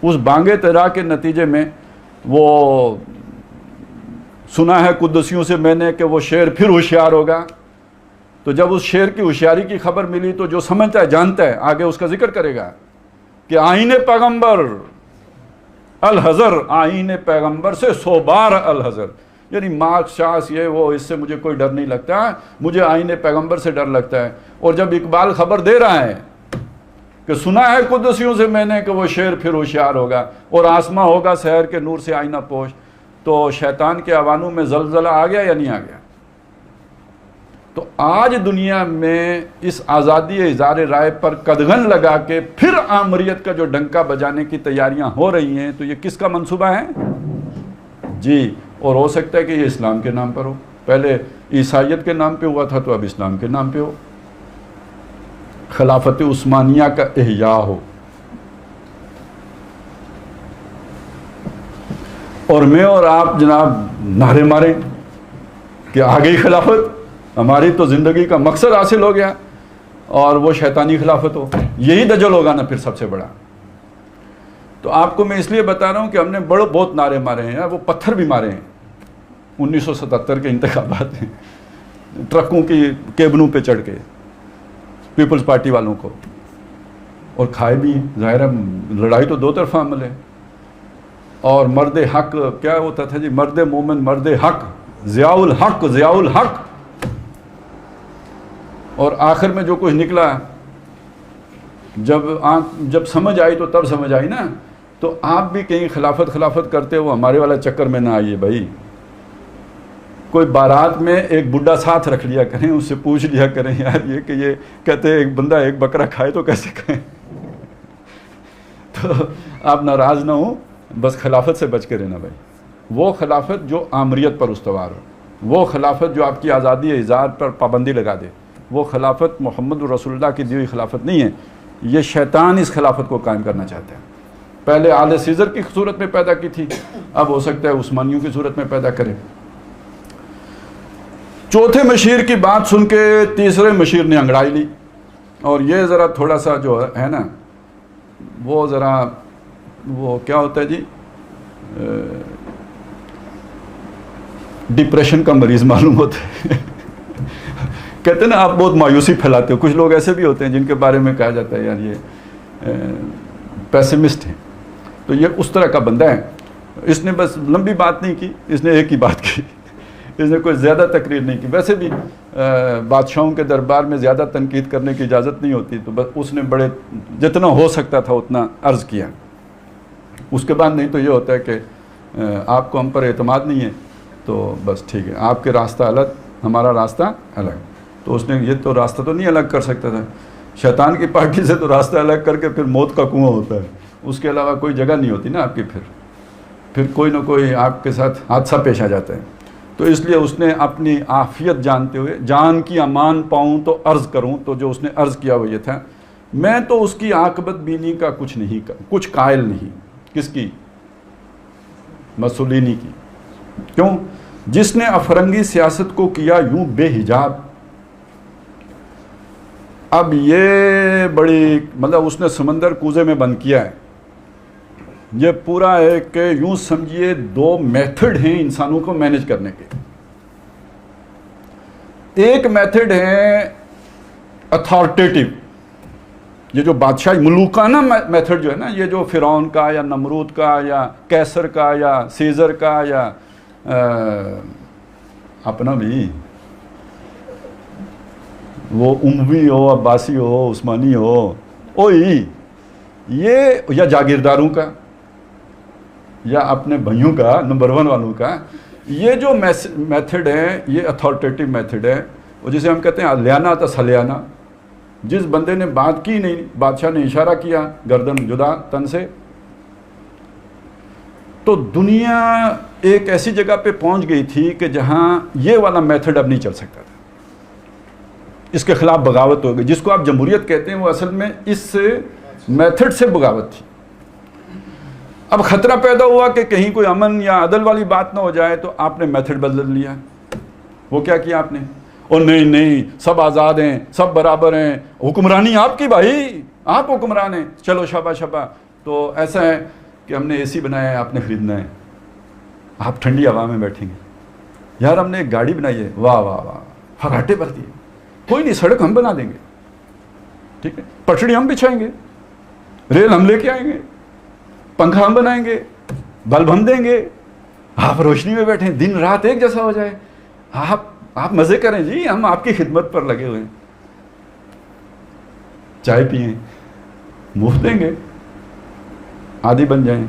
اس بانگے درا کے نتیجے میں وہ سنا ہے قدسیوں سے میں نے کہ وہ شعر پھر ہوشیار ہوگا. تو جب اس شعر کی ہوشیاری کی خبر ملی تو جو سمجھتا ہے جانتا ہے آگے اس کا ذکر کرے گا کہ آئین پیغمبر الحذر, آئین پیغمبر سے 100 بار الحذر. یعنی مارکس شاس یہ وہ, اس سے مجھے کوئی ڈر نہیں لگتا, مجھے آئین پیغمبر سے ڈر لگتا ہے. اور جب اقبال خبر دے رہا ہے کہ سنا ہے قدسیوں سے میں نے کہ وہ شعر پھر ہوشیار ہوگا اور آسماں ہوگا سحر کے نور سے آئینہ پوش, تو شیطان کے اوانوں میں زلزلہ آ گیا یا نہیں آ گیا؟ تو آج دنیا میں اس آزادی اظہار رائے پر قدغن لگا کے پھر آمریت کا جو ڈنکا بجانے کی تیاریاں ہو رہی ہیں, تو یہ کس کا منصوبہ ہے؟ جی, اور ہو سکتا ہے کہ یہ اسلام کے نام پر ہو. پہلے عیسائیت کے نام پہ ہوا تھا, تو اب اسلام کے نام پہ ہو. خلافت عثمانیہ کا احیاء ہو. اور میں اور آپ جناب نعرے ماریں کہ آ گئی خلافت, ہماری تو زندگی کا مقصد حاصل ہو گیا, اور وہ شیطانی خلافت ہو. یہی دجل ہوگا نا پھر سب سے بڑا. تو آپ کو میں اس لیے بتا رہا ہوں کہ ہم نے بہت نعرے مارے ہیں, وہ پتھر بھی مارے ہیں. 1977 کے انتخابات ہیں, ٹرکوں کی کیبنوں پہ چڑھ کے پیپلز پارٹی والوں کو, اور کھائے بھی ہیں. ظاہر ہے لڑائی تو دو طرفہ عمل ہے. اور مرد حق کیا ہوتا تھا جی, مرد مومن مرد حق, ضیاء الحق ضیاء الحق. اور آخر میں جو کچھ نکلا, جب سمجھ آئی تو تب سمجھ آئی نا, تو آپ بھی کہیں خلافت کرتے ہو ہمارے والا چکر میں نہ آئیے بھائی. کوئی بارات میں ایک بڈھا ساتھ رکھ لیا کریں, اس سے پوچھ لیا کریں یار یہ کہ یہ کہتے ہیں ایک بندہ ایک بکرا کھائے تو کیسے کھائیں. تو آپ ناراض نہ ہوں, بس خلافت سے بچ کے رہنا بھائی. وہ خلافت جو آمریت پر استوار ہو, وہ خلافت جو آپ کی آزادی اظہار پر پابندی لگا دے, وہ خلافت محمد رسول اللہ کی دی ہوئی خلافت نہیں ہے. یہ شیطان اس خلافت کو قائم کرنا چاہتا ہے. پہلے آل سیزر کی صورت میں پیدا کی تھی, اب ہو سکتا ہے عثمانیوں کی صورت میں پیدا کرے. چوتھے مشیر کی بات سن کے تیسرے مشیر نے انگڑائی لی, اور یہ ذرا تھوڑا سا جو ہے نا وہ ذرا وہ کیا ہوتا ہے جی, ڈپریشن کا مریض معلوم ہوتا ہے. کہتے ہیں نا آپ بہت مایوسی پھیلاتے ہو. کچھ لوگ ایسے بھی ہوتے ہیں جن کے بارے میں کہا جاتا ہے یار یہ پیسمسٹ ہیں. تو یہ اس طرح کا بندہ ہے. اس نے بس لمبی بات نہیں کی, اس نے ایک ہی بات کی, اس نے کوئی زیادہ تقریر نہیں کی. ویسے بھی بادشاہوں کے دربار میں زیادہ تنقید کرنے کی اجازت نہیں ہوتی, تو بس اس نے بڑے جتنا ہو سکتا تھا اتنا عرض کیا. اس کے بعد نہیں تو یہ ہوتا ہے کہ آپ کو ہم پر اعتماد نہیں ہے تو بس ٹھیک ہے, آپ کے راستہ الگ, ہمارا راستہ الگ. تو اس نے یہ تو راستہ تو نہیں الگ کر سکتا تھا. شیطان کی پارٹی سے تو راستہ الگ کر کے پھر موت کا کنواں ہوتا ہے, اس کے علاوہ کوئی جگہ نہیں ہوتی نا آپ کی. پھر کوئی نہ کوئی آپ کے ساتھ حادثہ پیش آ جاتا ہے. تو اس لیے اس نے اپنی عافیت جانتے ہوئے, جان کی امان پاؤں تو عرض کروں, تو جو اس نے عرض کیا وہ یہ تھا, میں تو اس کی عاقبت بینی کا کچھ قائل نہیں. کس کی؟ مسولینی کی. کیوں؟ جس نے افرنگی سیاست کو کیا یوں بے حجاب. اب یہ بڑی مطلب اس نے سمندر کوزے میں بند کیا ہے. یہ پورا ہے کہ یوں سمجھیے دو میتھڈ ہیں انسانوں کو مینج کرنے کے. ایک میتھڈ ہے اتھارٹیٹیو, یہ جو بادشاہی ملوکانہ میتھڈ جو ہے نا, یہ جو فرعون کا یا نمرود کا یا کیسر کا یا سیزر کا یا اپنا بھی وہ اموی ہو, عباسی ہو, عثمانی ہو, اوئی یہ, یا جاگیرداروں کا یا اپنے بھائیوں کا نمبر 1 والوں کا, یہ جو میتھڈ ہے یہ اتھارٹیٹیو میتھڈ ہے. اور جسے ہم کہتے ہیں الیانہ تسلیانہ. جس بندے نے بات کی نہیں, بادشاہ نے اشارہ کیا گردن جدا تن سے, تو دنیا ایک ایسی جگہ پہ پہنچ گئی تھی کہ جہاں یہ والا میتھڈ اب نہیں چل سکتا تھا. اس کے خلاف بغاوت ہو گئی. جس کو آپ جمہوریت کہتے ہیں وہ اصل میں اس میتھڈ سے بغاوت تھی. اب خطرہ پیدا ہوا کہ کہیں کوئی امن یا عدل والی بات نہ ہو جائے, تو آپ نے میتھڈ بدل لیا. وہ کیا کیا آپ نے؟ اور نہیں سب آزاد ہیں, سب برابر ہیں, حکمرانی آپ کی بھائی, آپ حکمران ہیں, چلو شابہ. تو ایسا ہے کہ ہم نے اے سی بنایا ہے, آپ نے خریدنا ہے, آپ ٹھنڈی ہوا میں بیٹھیں گے. یار ہم نے ایک گاڑی بنائی ہے, واہ واہ واہ, فراٹے بھر دیے, کوئی نہیں, سڑک ہم بنا دیں گے, ٹھیک ہے, پٹڑی ہم بچھائیں گے, ریل ہم لے کے آئیں گے, پنکھا ہم بنائیں گے, بلب ہم دیں گے, آپ روشنی میں بیٹھیں, دن رات ایک جیسا ہو جائے, آپ مزے کریں جی, ہم آپ کی خدمت پر لگے ہوئے ہیں. چائے پئیں, مفت دیں گے, عادی بن جائیں,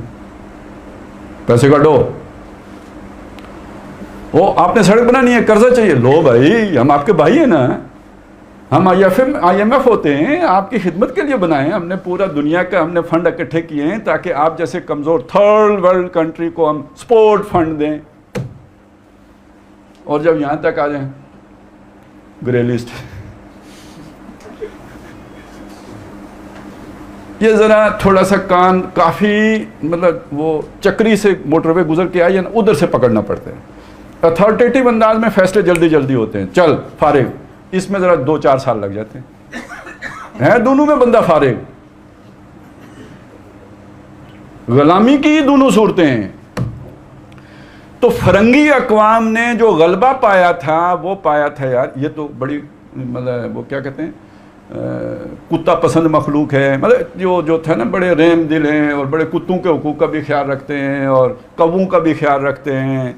پیسے کاٹو. وہ آپ نے سڑک بنانی ہے, قرضہ چاہیے, لو بھائی, ہم آپ کے بھائی ہیں نا, ہم آئی ایم ایف ہوتے ہیں, آپ کی خدمت کے لیے بنائے ہیں. ہم نے پورا دنیا کا ہم نے فنڈ اکٹھے کیے ہیں تاکہ آپ جیسے کمزور تھرڈ ورلڈ کنٹری کو ہم سپورٹ فنڈ دیں. اور جب یہاں تک آ جائیں گرے لسٹ. یہ ذرا تھوڑا سا کان کافی مطلب وہ چکری سے موٹر وے گزر کے آئی ہے نا, ادھر سے پکڑنا پڑتا ہے. اتھارٹیٹیو انداز میں فیصلے جلدی ہوتے ہیں, چل فارغ. اس میں ذرا 2-4 سال لگ جاتے ہیں دونوں میں بندہ فارغ. غلامی کی دونوں صورتیں ہیں. تو فرنگی اقوام نے جو غلبہ پایا تھا وہ پایا تھا یار, یہ تو بڑی مطلب وہ کیا کہتے ہیں کتا پسند مخلوق ہے. مطلب جو تھا نا بڑے رحم دل ہیں, اور بڑے کتوں کے حقوق کا بھی خیال رکھتے ہیں, اور کووں کا بھی خیال رکھتے ہیں.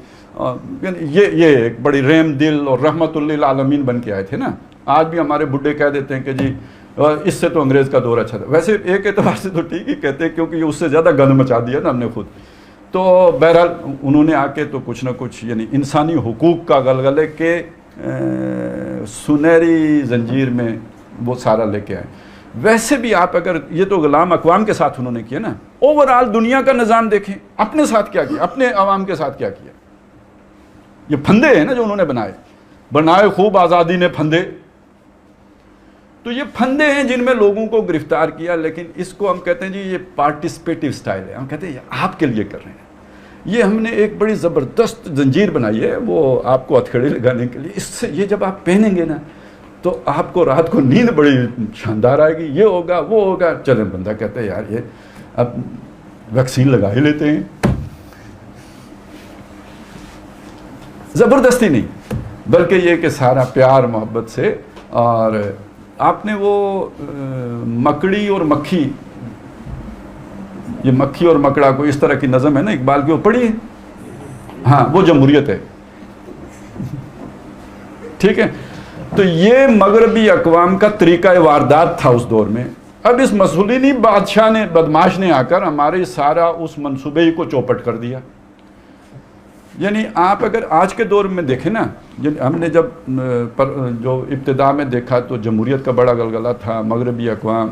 یہ ایک بڑی رحم دل اور رحمت للعالمین بن کے آئے تھے نا. آج بھی ہمارے بڈھے کہہ دیتے ہیں کہ جی اور اس سے تو انگریز کا دور اچھا تھا. ویسے ایک اعتبار سے تو ٹھیک ہی کہتے ہیں کیونکہ اس سے زیادہ گند مچا دیا نا ہم نے خود. تو بہرحال انہوں نے آ کے تو کچھ نہ کچھ یعنی انسانی حقوق کا غلغلے کے سنہری زنجیر میں وہ سارا لے کے آئے. ویسے بھی آپ اگر یہ تو غلام اقوام کے ساتھ انہوں نے کیا نا, اوور آل دنیا کا نظام دیکھیں, اپنے ساتھ کیا کیا, اپنے عوام کے ساتھ کیا کیا. یہ پھندے ہیں نا جو انہوں نے بنائے خوب آزادی نے پھندے. تو یہ پھندے ہیں جن میں لوگوں کو گرفتار کیا, لیکن اس کو ہم کہتے ہیں جی یہ پارٹیسپیٹیو سٹائل ہے. ہم کہتے ہیں یہ آپ کے لیے کر رہے ہیں, یہ ہم نے ایک بڑی زبردست زنجیر بنائی ہے وہ آپ کو ہتھکڑی لگانے کے لیے. اس سے یہ جب آپ پہنیں گے نا تو آپ کو رات کو نیند بڑی شاندار آئے گی, یہ ہوگا وہ ہوگا. چلیں بندہ کہتا ہے یار یہ اب ویکسین لگا ہی لیتے ہیں. زبردستی نہیں بلکہ یہ کہ سارا پیار محبت سے. اور آپ نے وہ مکڑی اور مکھی, یہ مکھی اور مکڑا کو اس طرح کی نظم ہے نا اقبال کی, وہ پڑھی ہے. ہاں وہ جمہوریت ہے, ٹھیک ہے. تو یہ مغربی اقوام کا طریقہ واردات تھا اس دور میں. اب اس مسولینی بادشاہ نے, بدماش نے آ کر ہمارے سارا اس منصوبے کو چوپٹ کر دیا. یعنی آپ اگر آج کے دور میں دیکھیں نا, ہم نے جب جو ابتدا میں دیکھا تو جمہوریت کا بڑا گلگلہ تھا, مغربی اقوام,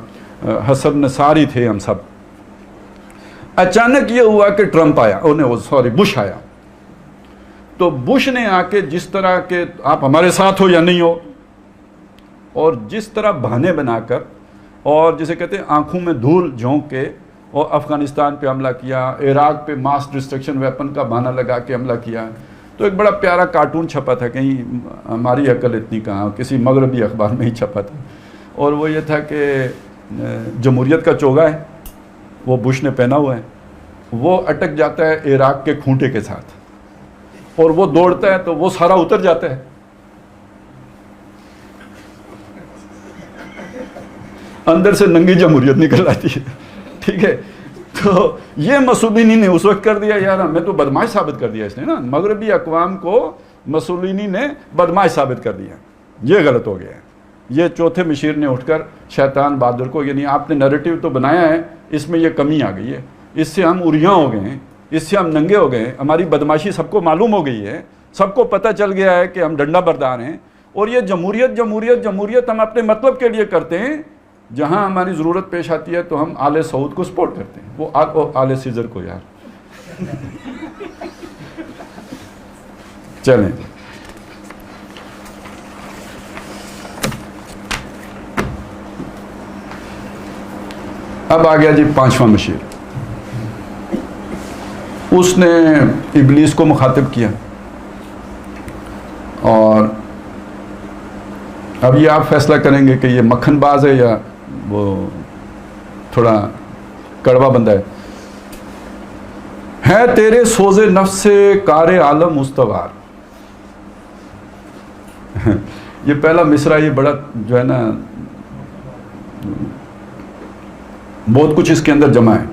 حسب نصاری تھے ہم سب. اچانک یہ ہوا کہ ٹرمپ آیا, بش آیا. تو بش نے آ کے جس طرح کے آپ ہمارے ساتھ ہو یا نہیں ہو, اور جس طرح بہانے بنا کر اور جسے کہتے ہیں آنکھوں میں دھول جھونک کے, اور افغانستان پہ حملہ کیا, عراق پہ ماس ڈسٹرکشن ویپن کا بہانہ لگا کے حملہ کیا. تو ایک بڑا پیارا کارٹون چھپا تھا, کہیں ہماری عقل اتنی کہاں, کسی مغربی اخبار میں ہی چھپا تھا. اور وہ یہ تھا کہ جمہوریت کا چوگا ہے وہ بش نے پہنا ہوا ہے, وہ اٹک جاتا ہے عراق کے کھونٹے کے ساتھ, اور وہ دوڑتا ہے تو وہ سارا اتر جاتا ہے. اندر سے ننگی جمہوریت نکل آتی ہے, ٹھیک ہے. تو یہ مسولینی نے اس وقت کر دیا, یار ہمیں تو بدماش ثابت کر دیا اس نے نا, مغربی اقوام کو مسولینی نے بدماش ثابت کر دیا. یہ غلط ہو گیا ہے. یہ چوتھے مشیر نے اٹھ کر شیطان بہادر کو, یعنی آپ نے نیریٹو تو بنایا ہے, اس میں یہ کمی آ گئی ہے, اس سے ہم اریاں ہو گئے ہیں, اس سے ہم ننگے ہو گئے ہیں, ہماری بدماشی سب کو معلوم ہو گئی ہے, سب کو پتہ چل گیا ہے کہ ہم ڈنڈا بردار ہیں. اور یہ جمہوریت جمہوریت جمہوریت ہم اپنے مطلب کے لیے کرتے ہیں. جہاں ہماری ضرورت پیش آتی ہے تو ہم آل سعود کو سپورٹ کرتے ہیں, وہ آل سیزر کو. یار چلیں اب آ گیا جی پانچواں مشیر. اس نے ابلیس کو مخاطب کیا, اور اب یہ آپ فیصلہ کریں گے کہ یہ مکھن باز ہے یا وہ تھوڑا کڑوا بندہ ہے تیرے سوز نفس سے کار عالم استوار. یہ پہلا مصرع یہ بڑا جو ہے نا بہت کچھ اس کے اندر جمع ہے.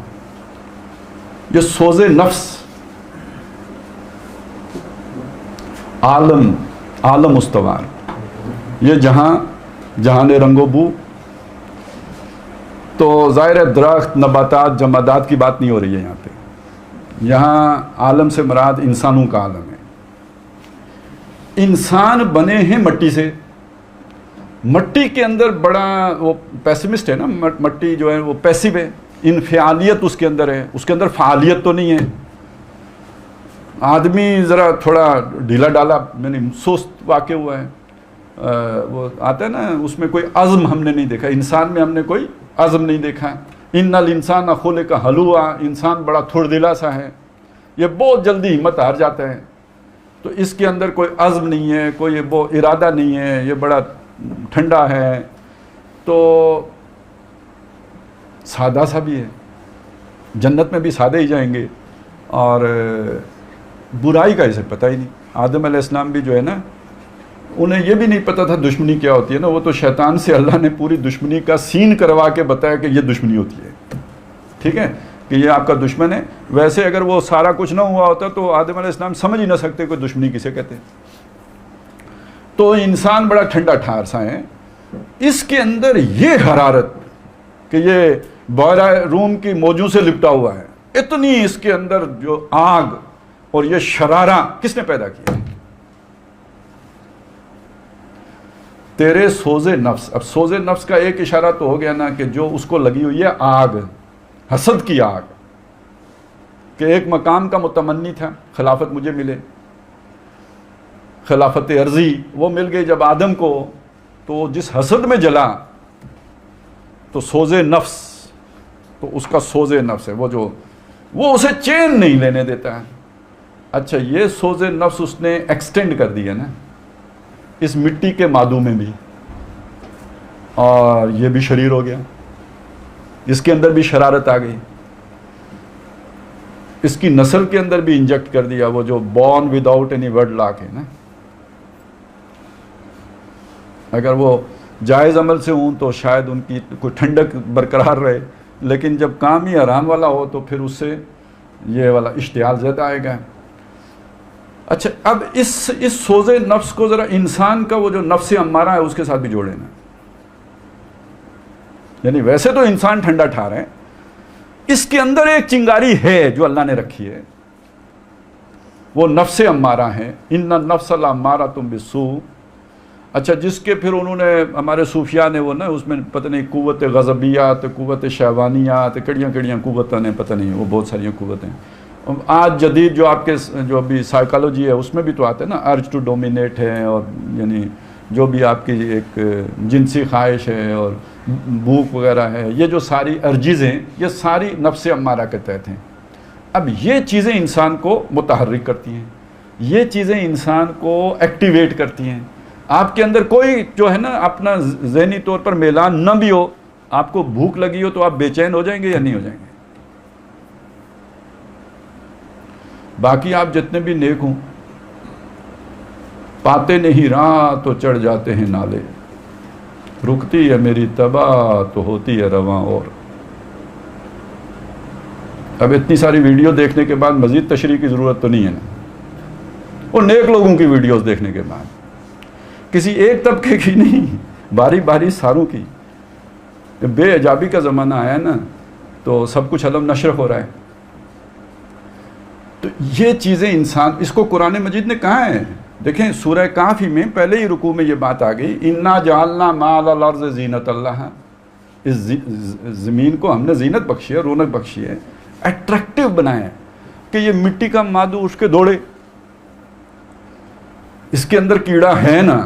یہ سوز نفس, عالم استوار, یہ جہان رنگ و بو. تو ظاہر ہے درخت, نباتات, جمادات کی بات نہیں ہو رہی ہے یہاں پہ. یہاں عالم سے مراد انسانوں کا عالم ہے. انسان بنے ہیں مٹی سے. مٹی کے اندر بڑا وہ پیسمسٹ ہے نا, مٹی جو ہے وہ پیسو ہے, انفعالیت اس کے اندر ہے, اس کے اندر فعالیت تو نہیں ہے. آدمی ذرا تھوڑا ڈھیلا ڈالا, میں نے سست واقع ہوا ہے. وہ آتا ہے نا, اس میں کوئی عزم ہم نے نہیں دیکھا. انسان میں ہم نے کوئی عزم نہیں دیکھا. ان الانسان خلق ہلوعا, انسان بڑا تھوڑ دلا سا ہے, یہ بہت جلدی ہمت ہار جاتا ہے. تو اس کے اندر کوئی عزم نہیں ہے, کوئی وہ ارادہ نہیں ہے, یہ بڑا ٹھنڈا ہے. تو سادہ سا بھی ہے, جنت میں بھی سادے ہی جائیں گے. اور برائی کا اسے پتہ ہی نہیں. آدم علیہ السلام بھی جو ہے نا, انہیں یہ بھی نہیں پتہ تھا دشمنی کیا ہوتی ہے نا. وہ تو شیطان سے اللہ نے پوری دشمنی کا سین کروا کے بتایا کہ یہ دشمنی ہوتی ہے, ٹھیک ہے, کہ یہ آپ کا دشمن ہے. ویسے اگر وہ سارا کچھ نہ ہوا ہوتا تو آدم علیہ السلام سمجھ ہی نہ سکتے کہ دشمنی کسے کہتے ہیں. تو انسان بڑا ٹھنڈا ٹھار سا ہے. اس کے اندر یہ حرارت کہ یہ بوئلر روم کی موجوں سے لپٹا ہوا ہے، اتنی اس کے اندر جو آگ اور یہ شرارہ کس نے پیدا کیا؟ تیرے سوز نفس. اب سوز نفس کا ایک اشارہ تو ہو گیا نا کہ جو اس کو لگی ہوئی ہے آگ، حسد کی آگ، کہ ایک مقام کا متمنی تھا، خلافت مجھے ملے، خلافت عرضی وہ مل گئی جب آدم کو، تو جس حسد میں جلا تو سوز نفس، تو اس کا سوز نفس ہے وہ اسے چین نہیں لینے دیتا ہے. اچھا یہ سوز نفس اس نے ایکسٹینڈ کر دیا نا اس مٹی کے مادو میں بھی، اور یہ بھی شریر ہو گیا، اس کے اندر بھی شرارت آ گئی، اس کی نسل کے اندر بھی انجیکٹ کر دیا وہ جو born without any word lock ہے نا. اگر وہ جائز عمل سے ہوں تو شاید ان کی کوئی ٹھنڈک برقرار رہے، لیکن جب کام ہی حرام والا ہو تو پھر اس سے یہ والا اشتعال زیادہ آئے گا. اچھا اب اس سوز نفس کو ذرا انسان کا وہ جو نفس امارہ ہے اس کے ساتھ بھی جوڑے نا. یعنی ویسے تو انسان ٹھنڈا ٹھار ہے، اس کے اندر ایک چنگاری ہے جو اللہ نے رکھی ہے، وہ نفس امارہ ہے. ان النفس لامارۃ بالسوء. اچھا جس کے پھر انہوں نے ہمارے صوفیاء نے وہ نا اس میں پتہ نہیں قوت غضبیات، قوت شہوانیات، کڑیاں قوتیں نے، پتہ نہیں وہ بہت ساری قوتیں. آج جدید جو آپ کے جو ابھی سائیکالوجی ہے اس میں بھی تو آتے ہیں نا، ارج ٹو ڈومینیٹ ہے، اور یعنی جو بھی آپ کی ایک جنسی خواہش ہے اور بھوک وغیرہ ہے، یہ جو ساری ارجز ہیں یہ ساری نفس امارہ کے تحت ہیں. اب یہ چیزیں انسان کو متحرک کرتی ہیں، یہ چیزیں انسان کو ایکٹیویٹ کرتی ہیں. آپ کے اندر کوئی جو ہے نا اپنا ذہنی طور پر میلان نہ بھی ہو، آپ کو بھوک لگی ہو تو آپ بے چین ہو جائیں گے یا نہیں ہو جائیں گے؟ باقی آپ جتنے بھی نیک ہوں، پاتے نہیں راہ تو چڑھ جاتے ہیں نالے، رکتی ہے میری تباہ تو ہوتی ہے رواں. اور اب اتنی ساری ویڈیو دیکھنے کے بعد مزید تشریح کی ضرورت تو نہیں ہے نا، اور نیک لوگوں کی ویڈیوز دیکھنے کے بعد، کسی ایک طبقے کی نہیں، باری باری ساروں کی. بے حجابی کا زمانہ آیا نا تو سب کچھ علم نشر ہو رہا ہے. تو یہ چیزیں انسان، اس کو قرآن مجید نے کہا ہے. دیکھیں سورہ کہف میں پہلے ہی رکوع میں یہ بات آ گئی، انا جعلنا ما علی الارض زینۃ اللہ. اس زمین کو ہم نے زینت بخشی ہے، رونق بخشی ہے، اٹریکٹیو بنایا ہے کہ یہ مٹی کا مادو اٹھ کے دوڑے. اس کے اندر کیڑا ہے نا،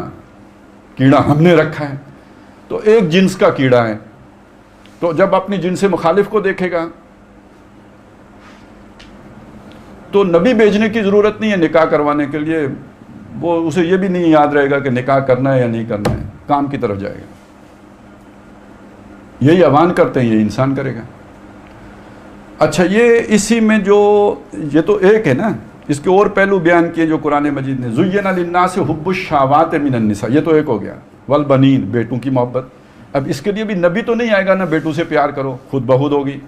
کیڑا ہم نے رکھا ہے، تو ایک جنس کا کیڑا ہے، تو جب اپنی جنس مخالف کو دیکھے گا تو نبی بھیجنے کی ضرورت نہیں ہے نکاح کروانے کے لیے، وہ اسے یہ بھی نہیں یاد رہے گا کہ نکاح کرنا ہے یا نہیں کرنا ہے، کام کی طرف جائے گا. یہی عوان کرتے ہیں، یہ انسان کرے گا. اچھا یہ اسی میں جو یہ تو ایک ہے نا، اس کے اور پہلو بیان کیے جو قرآن مجید نے، زُیِّنَ لِلنَّاسِ حُبُّ الشَّهَوَاتِ مِنَ النِّسَاءِ، یہ تو ایک ہو گیا، والبنین، بیٹوں کی محبت. اب اس کے لیے بھی نبی تو نہیں آئے گا نا بیٹوں سے پیار کرو، خود بخود ہوگی.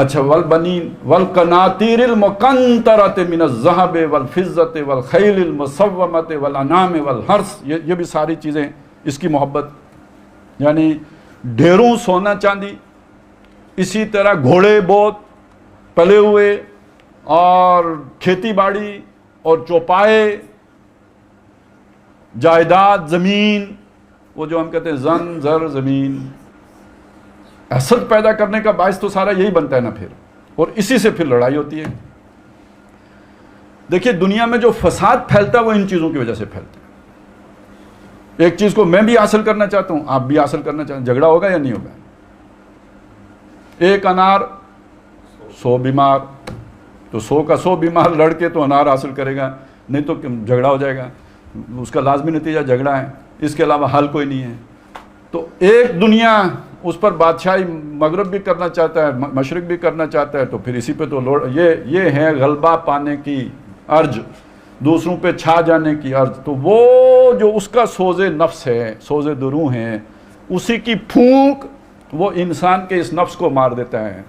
اچھا والبنین والقناطیر المقنطرۃ من الذهب والفضة والخیل المسومۃ والانعام والحرث، یہ بھی ساری چیزیں اس کی محبت، یعنی ڈھیروں سونا چاندی، اسی طرح گھوڑے بہت پلے ہوئے، اور کھیتی باڑی اور چوپائے، جائیداد، زمین، وہ جو ہم کہتے ہیں زن زر زمین. حسد پیدا کرنے کا باعث تو سارا یہی بنتا ہے نا پھر، اور اسی سے پھر لڑائی ہوتی ہے. دیکھیے دنیا میں جو فساد پھیلتا ہے وہ ان چیزوں کی وجہ سے پھیلتا ہے. ایک چیز کو میں بھی حاصل کرنا چاہتا ہوں، آپ بھی حاصل کرنا چاہتے ہیں، جھگڑا ہوگا یا نہیں ہوگا؟ ایک انار 100 بیمار، تو 100 کا 100 بیمار لڑ کے تو انار حاصل کرے گا، نہیں تو جھگڑا ہو جائے گا. اس کا لازمی نتیجہ جھگڑا ہے، اس کے علاوہ حل کوئی نہیں ہے. تو ایک دنیا اس پر بادشاہی مغرب بھی کرنا چاہتا ہے، مشرق بھی کرنا چاہتا ہے، تو پھر اسی پہ تو یہ ہے غلبہ پانے کی ارج، دوسروں پہ چھا جانے کی ارج. تو وہ جو اس کا سوز نفس ہے، سوز دروں ہے، اسی کی پھونک وہ انسان کے اس نفس کو مار دیتا ہے،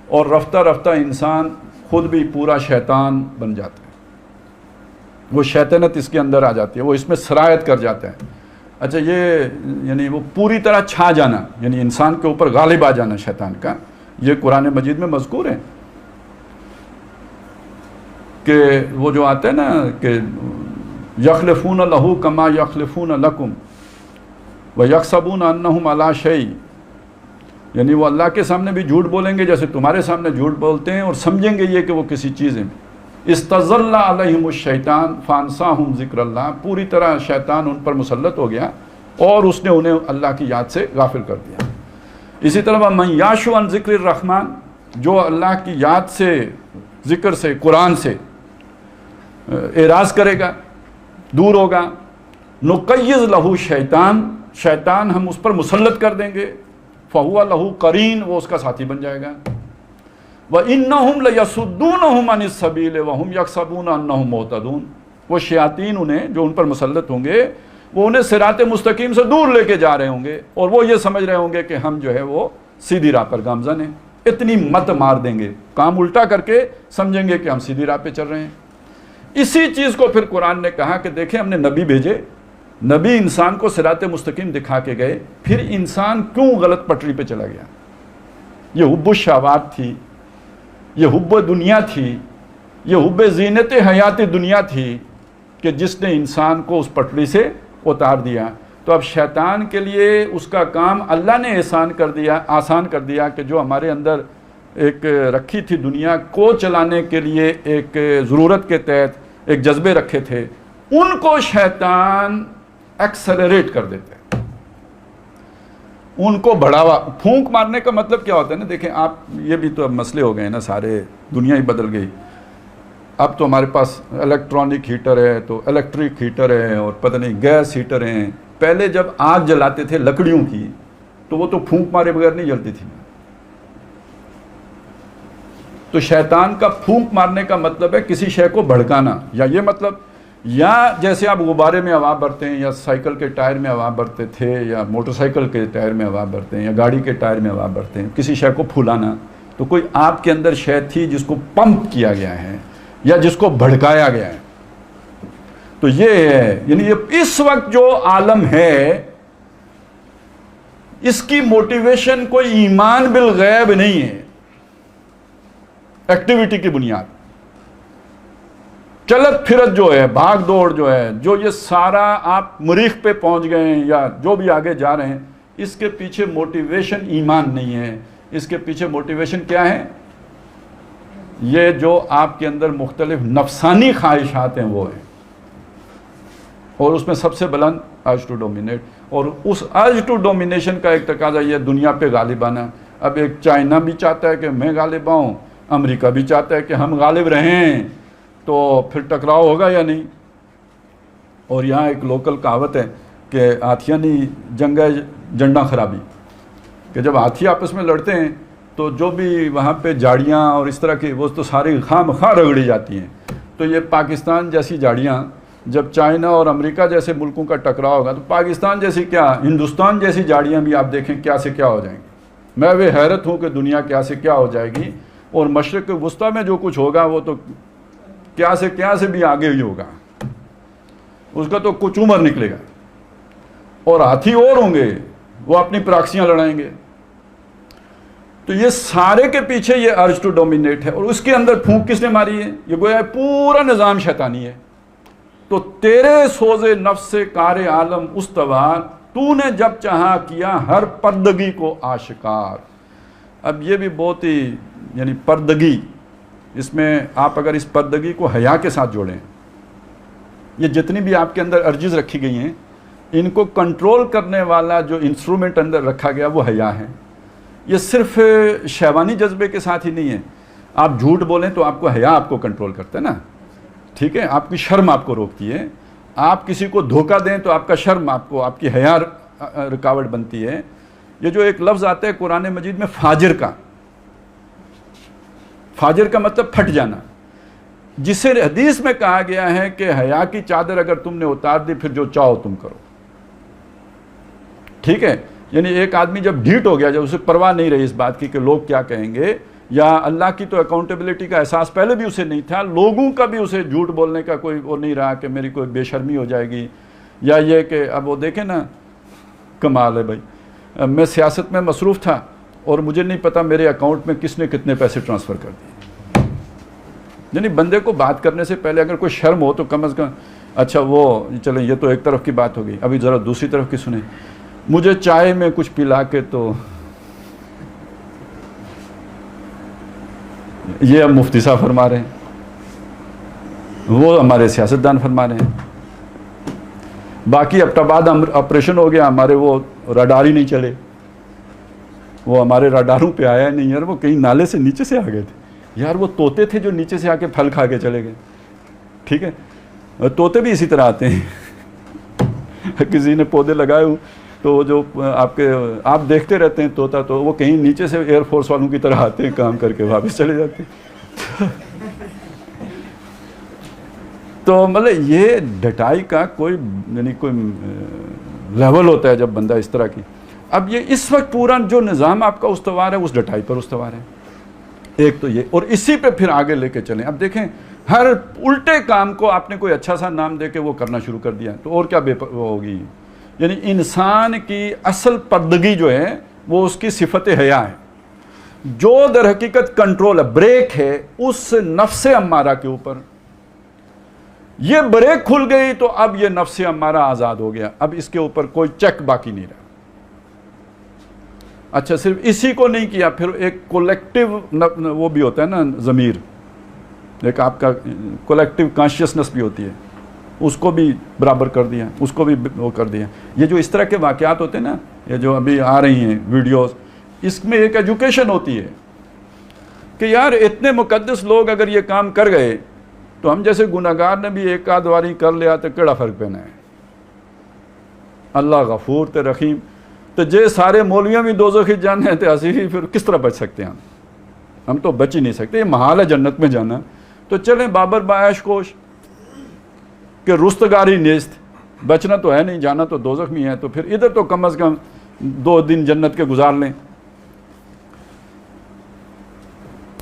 اور رفتہ رفتہ انسان خود بھی پورا شیطان بن جاتا ہے. وہ شیطنت اس کے اندر آ جاتی ہے، وہ اس میں سرایت کر جاتا ہے۔ اچھا یہ یعنی وہ پوری طرح چھا جانا، یعنی انسان کے اوپر غالب آ جانا شیطان کا، یہ قرآن مجید میں مذکور ہے کہ وہ جو آتا ہے نا کہ یخلفون لہو کما یخلفون لکم ویحسبون انہم علی شیء، یعنی وہ اللہ کے سامنے بھی جھوٹ بولیں گے جیسے تمہارے سامنے جھوٹ بولتے ہیں، اور سمجھیں گے یہ کہ وہ کسی چیز ہیں۔ استظل علیہم الشیطان فانساہم ذکر اللہ، پوری طرح شیطان ان پر مسلط ہو گیا اور اس نے انہیں اللہ کی یاد سے غافل کر دیا۔ اسی طرح من یعش عن ذکر الرحمن، جو اللہ کی یاد سے، ذکر سے، قرآن سے اعراض کرے گا، دور ہوگا، نقیض لہو شیطان ہم اس پر مسلط کر دیں گے، فہو لہو قرین، وہ اس کا ساتھی بن جائے گا۔ وَإِنَّهُمْ لَيَصُدُّونَهُمْ عَنِ السَّبِيلِ وَهُمْ يَحْسَبُونَ أَنَّهُمْ مُهْتَدُونَ، وہ شیاطین انہیں جو ان پر مسلط ہوں گے وہ انہیں صراط مستقیم سے دور لے کے جا رہے ہوں گے، اور وہ یہ سمجھ رہے ہوں گے کہ ہم جو ہے وہ سیدھی راہ پر گامزن ہیں۔ اتنی مت مار دیں گے، کام الٹا کر کے سمجھیں گے کہ ہم سیدھی راہ پہ چل رہے ہیں۔ اسی چیز کو پھر قرآن نے کہا کہ دیکھیں ہم نے نبی بھیجے، نبی انسان کو صراط مستقیم دکھا کے گئے، پھر انسان کیوں غلط پٹری پہ چلا گیا؟ یہ حب الشہوات تھی، یہ حب دنیا تھی، یہ حب زینت حیات دنیا تھی کہ جس نے انسان کو اس پٹری سے اتار دیا۔ تو اب شیطان کے لیے اس کا کام اللہ نے آسان کر دیا کہ جو ہمارے اندر ایک رکھی تھی دنیا کو چلانے کے لیے ایک ضرورت کے تحت ایک جذبے رکھے تھے، ان کو شیطان ایکسلریٹ کر دیتے ہیں، ان کو بڑھاوا۔ پھونک مارنے کا مطلب کیا ہوتا ہے نا، دیکھیں آپ، یہ بھی تو اب مسئلے ہو گئے ہیں نا، سارے دنیا ہی بدل گئی۔ اب تو ہمارے پاس الیکٹرانک ہیٹر ہے، تو الیکٹرک ہیٹر ہے، اور پتہ نہیں گیس ہیٹر ہیں۔ پہلے جب آگ جلاتے تھے لکڑیوں کی تو وہ تو پھونک مارے بغیر نہیں جلتی تھی۔ تو شیطان کا پھونک مارنے کا مطلب ہے کسی شے کو بھڑکانا، یا یہ مطلب، یا جیسے آپ غبارے میں ہوا بھرتے ہیں، یا سائیکل کے ٹائر میں ہوا بھرتے تھے، یا موٹر سائیکل کے ٹائر میں ہوا بھرتے ہیں، یا گاڑی کے ٹائر میں ہوا بھرتے ہیں، کسی شے کو پھولانا، تو کوئی آپ کے اندر شے تھی جس کو پمپ کیا گیا ہے یا جس کو بھڑکایا گیا ہے۔ تو یہ ہے، یعنی یہ اس وقت جو عالم ہے اس کی موٹیویشن کوئی ایمان بالغیب نہیں ہے، ایکٹیویٹی کی بنیاد، چلت پھرت جو ہے، بھاگ دوڑ جو ہے، جو یہ سارا آپ مریخ پہ پہنچ گئے ہیں یا جو بھی آگے جا رہے ہیں، اس کے پیچھے موٹیویشن ایمان نہیں ہے، اس کے پیچھے موٹیویشن کیا ہے؟ یہ جو آپ کے اندر مختلف نفسانی خواہشات ہیں وہ ہیں، اور اس میں سب سے بلند ارج ٹو ڈومینیٹ، اور اس ارج ٹو ڈومینیشن کا ایک تقاضا یہ دنیا پہ غالب آنا۔ اب ایک چائنا بھی چاہتا ہے کہ میں غالب آؤں، امریکہ بھی چاہتا ہے کہ ہم غالب رہیں، تو پھر ٹکراؤ ہوگا یا نہیں؟ اور یہاں ایک لوکل کہاوت ہے کہ ہاتھیانی جنگ ہے جنڈا خرابی، کہ جب ہاتھی آپس میں لڑتے ہیں تو جو بھی وہاں پہ جاڑیاں اور اس طرح کی وہ تو ساری خواہ مخواہ رگڑی جاتی ہیں۔ تو یہ پاکستان جیسی جاڑیاں جب چائنا اور امریکہ جیسے ملکوں کا ٹکراؤ ہوگا تو پاکستان جیسی کیا، ہندوستان جیسی جاڑیاں بھی آپ دیکھیں کیا سے کیا ہو جائیں گی۔ میں بھی حیرت ہوں کہ دنیا کیا سے کیا ہو جائے گی، اور مشرق وسطیٰ میں جو کچھ ہوگا وہ تو کیا سے بھی آگے ہی ہوگا، اس کا تو کچھ عمر نکلے گا، اور ہاتھی اور ہوں گے، وہ اپنی پراکسیاں لڑائیں گے۔ تو یہ سارے کے پیچھے یہ ارج ٹو ڈومینیٹ ہے، اور اس کے اندر پھونک کس نے ماری ہے؟ یہ گویا پورا نظام شیطانی ہے۔ تو تیرے سوز نفس سے کار عالم استوار، تو نے جب چاہا کیا ہر پردگی کو آشکار۔ اب یہ بھی بہت ہی، یعنی پردگی، اس میں آپ اگر اس پردگی کو حیا کے ساتھ جوڑیں، یہ جتنی بھی آپ کے اندر ارجز رکھی گئی ہیں ان کو کنٹرول کرنے والا جو انسٹرومنٹ اندر رکھا گیا وہ حیا ہے۔ یہ صرف شہوانی جذبے کے ساتھ ہی نہیں ہے، آپ جھوٹ بولیں تو آپ کو حیا آپ کو کنٹرول کرتا ہے نا، ٹھیک ہے، آپ کی شرم آپ کو روکتی ہے، آپ کسی کو دھوکہ دیں تو آپ کا شرم آپ کی حیا رکاوٹ بنتی ہے۔ یہ جو ایک لفظ آتا ہے قرآن مجید میں فاجر کا مطلب پھٹ جانا، جسے حدیث میں کہا گیا ہے کہ حیا کی چادر اگر تم نے اتار دی پھر جو چاہو تم کرو، ٹھیک ہے۔ یعنی ایک آدمی جب ڈھیٹ ہو گیا، جب اسے پرواہ نہیں رہی اس بات کی کہ لوگ کیا کہیں گے، یا اللہ کی تو اکاؤنٹیبلٹی کا احساس پہلے بھی اسے نہیں تھا, لوگوں کا بھی اسے جھوٹ بولنے کا کوئی وہ نہیں رہا کہ میری کوئی بے شرمی ہو جائے گی, یا یہ کہ اب وہ دیکھیں نا, کمال ہے بھائی, میں سیاست میں مصروف تھا اور مجھے نہیں پتا میرے اکاؤنٹ میں کس نے کتنے پیسے ٹرانسفر کر دیے. یعنی بندے کو بات کرنے سے پہلے اگر کوئی شرم ہو تو کم از کم اچھا وہ چلیں یہ تو ایک طرف کی بات ہو گئی, ابھی ذرا دوسری طرف کی سنیں. مجھے چائے میں کچھ پلا کے تو یہ اب مفتی صاحب فرما رہے ہیں, وہ ہمارے سیاستدان فرما رہے ہیں. باقی اب بعد آپریشن ہو گیا, ہمارے وہ راڈار ہی نہیں چلے, وہ ہمارے راڈاروں پہ آیا نہیں یار, وہ کہیں نالے سے نیچے سے آ گئے تھے یار, وہ طوطے تھے جو نیچے سے آ کے پھل کھا کے چلے گئے. ٹھیک ہے, طوطے بھی اسی طرح آتے ہیں. کسی نے پودے لگائے ہوں تو جو آپ دیکھتے رہتے ہیں طوطا, تو وہ کہیں نیچے سے ایئر فورس والوں کی طرح آتے ہیں, کام کر کے واپس چلے جاتے ہیں. تو مطلب یہ ڈٹائی کا کوئی یعنی کوئی لیول ہوتا ہے جب بندہ اس طرح کی. اب یہ اس وقت پورا جو نظام آپ کا استوار ہے اس ڈٹائی پر استوار ہے. ایک تو یہ, اور اسی پہ پھر آگے لے کے چلیں. اب دیکھیں ہر الٹے کام کو آپ نے کوئی اچھا سا نام دے کے وہ کرنا شروع کر دیا, تو اور کیا وہ ہوگی. یعنی انسان کی اصل پردگی جو ہے وہ اس کی صفت حیا ہے, جو در حقیقت کنٹرول ہے, بریک ہے اس نفس امارہ کے اوپر. یہ بریک کھل گئی تو اب یہ نفس امارہ آزاد ہو گیا, اب اس کے اوپر کوئی چیک باقی نہیں رہا. اچھا صرف اسی کو نہیں کیا, پھر ایک کولیکٹیو وہ بھی ہوتا ہے نا ضمیر, ایک آپ کا کولیکٹیو کانشیسنس بھی ہوتی ہے, اس کو بھی برابر کر دیا, اس کو بھی وہ کر دیا. یہ جو اس طرح کے واقعات ہوتے ہیں نا, یہ جو ابھی آ رہی ہیں ویڈیوز, اس میں ایک ایجوکیشن ہوتی ہے کہ یار اتنے مقدس لوگ اگر یہ کام کر گئے تو ہم جیسے گناہگار نے بھی ایک آدھ واری کر لیا تو کیڑا فرق پینا ہے. اللہ غفور تے رحیم, تو جے سارے مولویاں بھی دوزخ جانے ہیں تو اسی بھی پھر کس طرح بچ سکتے ہیں ہم تو بچ ہی نہیں سکتے. یہ محال ہے جنت میں جانا. تو چلیں بابر باعش کوش کہ رستگاری نیست, بچنا تو ہے نہیں, جانا تو دوزخ میں ہے, تو پھر ادھر تو کم از کم 2 دن جنت کے گزار لیں.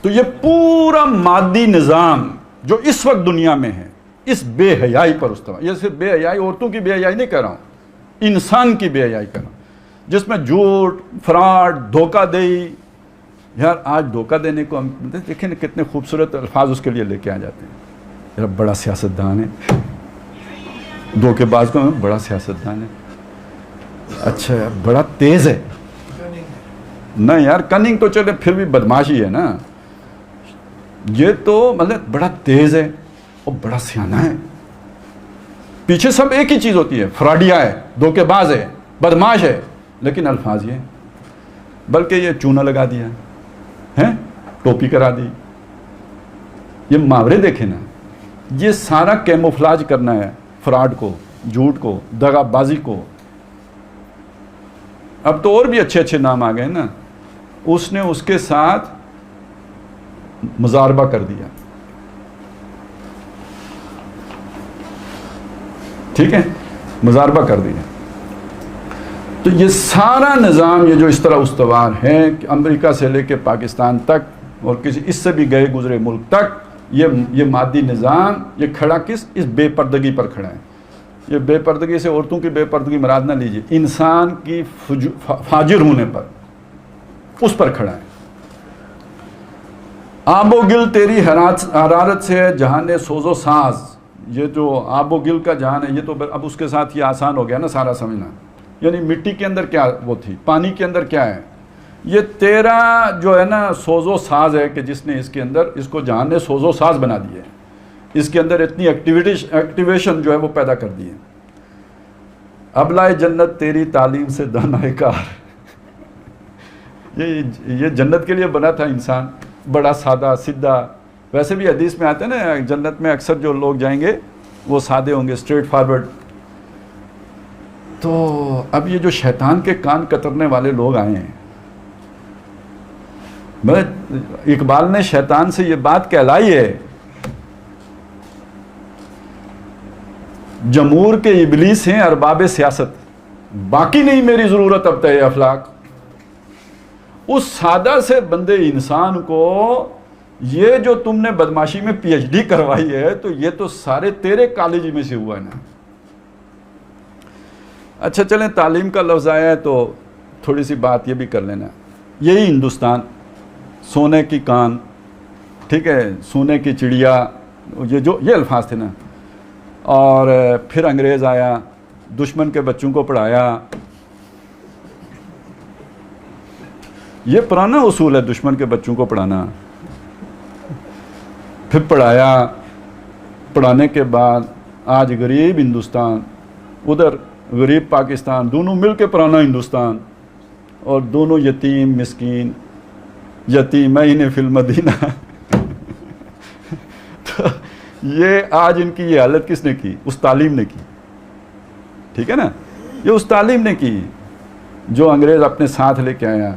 تو یہ پورا مادی نظام جو اس وقت دنیا میں ہے اس بے حیائی پر استوار. یہ صرف بے حیائی عورتوں کی بے حیائی نہیں کر رہا ہوں, انسان کی بے حیائی کر رہا ہوں, جس میں جھوٹ, فراڈ, دھوکہ دہی. یار آج دھوکہ دینے کو ہم دیکھیں کتنے خوبصورت الفاظ اس کے لیے لے کے آ جاتے ہیں. یار بڑا سیاستدان ہے, دھوکے باز کو بڑا سیاستدان ہے. اچھا یار بڑا تیز ہے. نہیں یار کننگ تو چلے پھر بھی بدماشی ہے نا, یہ تو مطلب بڑا تیز ہے اور بڑا سیانہ ہے. پیچھے سب ایک ہی چیز ہوتی ہے, فراڈیا ہے, دھوکے باز ہے, بدماش ہے, لیکن الفاظ یہ, بلکہ یہ چونا لگا دیا ہے, ٹوپی کرا دی. یہ محاورے دیکھیں نا, یہ سارا کیموفلاج کرنا ہے فراڈ کو, جھوٹ کو, دغا بازی کو. اب تو اور بھی اچھے اچھے نام آ گئے نا. اس نے اس کے ساتھ مزاربہ کر دیا, ٹھیک ہے, مزاربہ کر دیا. تو یہ سارا نظام یہ جو اس طرح استوار ہے کہ امریکہ سے لے کے پاکستان تک اور کسی اس سے بھی گئے گزرے ملک تک, یہ مادی نظام یہ کھڑا اس بے پردگی پر کھڑا ہے. یہ بے پردگی سے عورتوں کی بے پردگی مراد نہ لیجیے, انسان کی فاجر ہونے پر, اس پر کھڑا ہے. آب و گل تیری حرارت سے ہے جہان سوز و ساز. یہ جو آب و گل کا جہان ہے, یہ تو اب اس کے ساتھ یہ آسان ہو گیا نا سارا سمجھنا. یعنی مٹی کے اندر کیا وہ تھی, پانی کے اندر کیا ہے, یہ تیرا جو ہے نا سوز و ساز ہے کہ جس نے اس کے اندر اس کو جہان نے سوز و ساز بنا دی ہے. اس کے اندر اتنی ایکٹیویشن جو ہے وہ پیدا کر دی ہے. ابلائے جنت تیری تعلیم سے دانائے کار. یہ جنت کے لیے بنا تھا انسان, بڑا سادہ سیدھا. ویسے بھی حدیث میں آتے ہیں نا, جنت میں اکثر جو لوگ جائیں گے وہ سادے ہوں گے, اسٹریٹ فارورڈ. تو اب یہ جو شیطان کے کان کترنے والے لوگ آئے ہیں, اقبال نے شیطان سے یہ بات کہلائی ہے, جمہور کے ابلیس ہیں ارباب سیاست, باقی نہیں میری ضرورت اب تہ افلاک. اس سادہ سے بندے انسان کو یہ جو تم نے بدماشی میں پی ایچ ڈی کروائی ہے تو یہ تو سارے تیرے کالج میں سے ہوا ہے نا. اچھا چلیں تعلیم کا لفظ آیا ہے تو تھوڑی سی بات یہ بھی کر لینا. یہی ہندوستان، سونے کی کان، ٹھیک ہے، سونے کی چڑیا، یہ الفاظ تھے نا. اور پھر انگریز آیا، دشمن کے بچوں کو پڑھایا. یہ پرانا اصول ہے دشمن کے بچوں کو پڑھانا. پھر پڑھایا، پڑھانے کے بعد آج غریب ہندوستان، ادھر غریب پاکستان، دونوں مل کے پرانا ہندوستان، اور دونوں یتیم مسکین، یتیمین فی المدینہ. تو یہ آج ان کی یہ حالت کس نے کی؟ اس تعلیم نے کی. ٹھیک ہے نا، یہ اس تعلیم نے کی جو انگریز اپنے ساتھ لے کے آیا.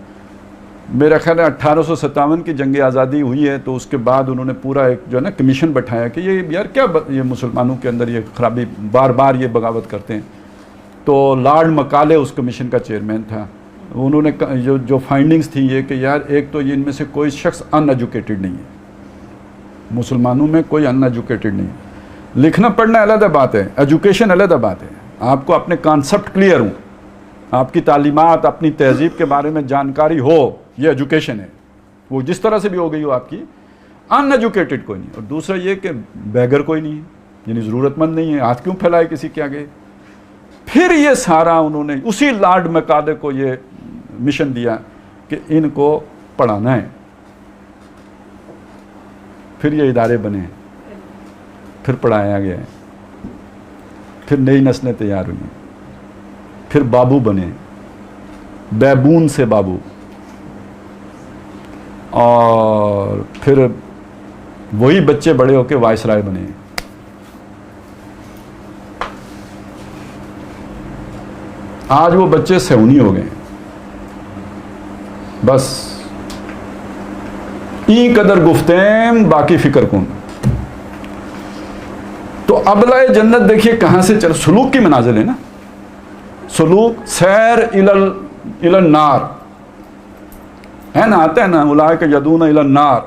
میرا خیال ہے 1857 کی جنگ آزادی ہوئی ہے تو اس کے بعد انہوں نے پورا ایک جو ہے نا کمیشن بٹھایا کہ یہ یار کیا یہ مسلمانوں کے اندر یہ خرابی، بار بار یہ بغاوت کرتے ہیں. تو لارڈ مکالے اس کمیشن کا چیئرمین تھا. انہوں نے جو فائنڈنگز تھی یہ کہ یار ایک تو یہ ان میں سے کوئی شخص ان ایجوکیٹڈ نہیں ہے، مسلمانوں میں کوئی ان ایجوکیٹڈ نہیں ہے. لکھنا پڑھنا علیحدہ بات ہے، ایجوکیشن علیحدہ بات ہے. آپ کو اپنے کانسیپٹ کلیئر ہوں، آپ کی تعلیمات، اپنی تہذیب کے بارے میں جانکاری ہو، یہ ایجوکیشن ہے. وہ جس طرح سے بھی ہو گئی ہو آپ کی. ان ایجوکیٹڈ کوئی نہیں. اور دوسرا یہ کہ بیگر کوئی نہیں ہے، یعنی ضرورت مند نہیں ہے، ہاتھ کیوں پھیلائے کسی کے آگے. پھر یہ سارا انہوں نے اسی لارڈ مکالے کو یہ مشن دیا کہ ان کو پڑھانا ہے. پھر یہ ادارے بنے، پھر پڑھایا گیا، پھر نئی نسلیں تیار ہوئیں، پھر بابو بنے، بیبون سے بابو، اور پھر وہی بچے بڑے ہو کے وائسرائے بنے. آج وہ بچے سیونی ہو گئے. بس ای قدر گفتیم باقی فکر کن. تو ابلائے جنت دیکھیے کہاں سے چل، سلوک کی منازل ہے نا. سلوک سیر الی النار ہے نا، آتا ہے نا اولئک یدعون الی النار.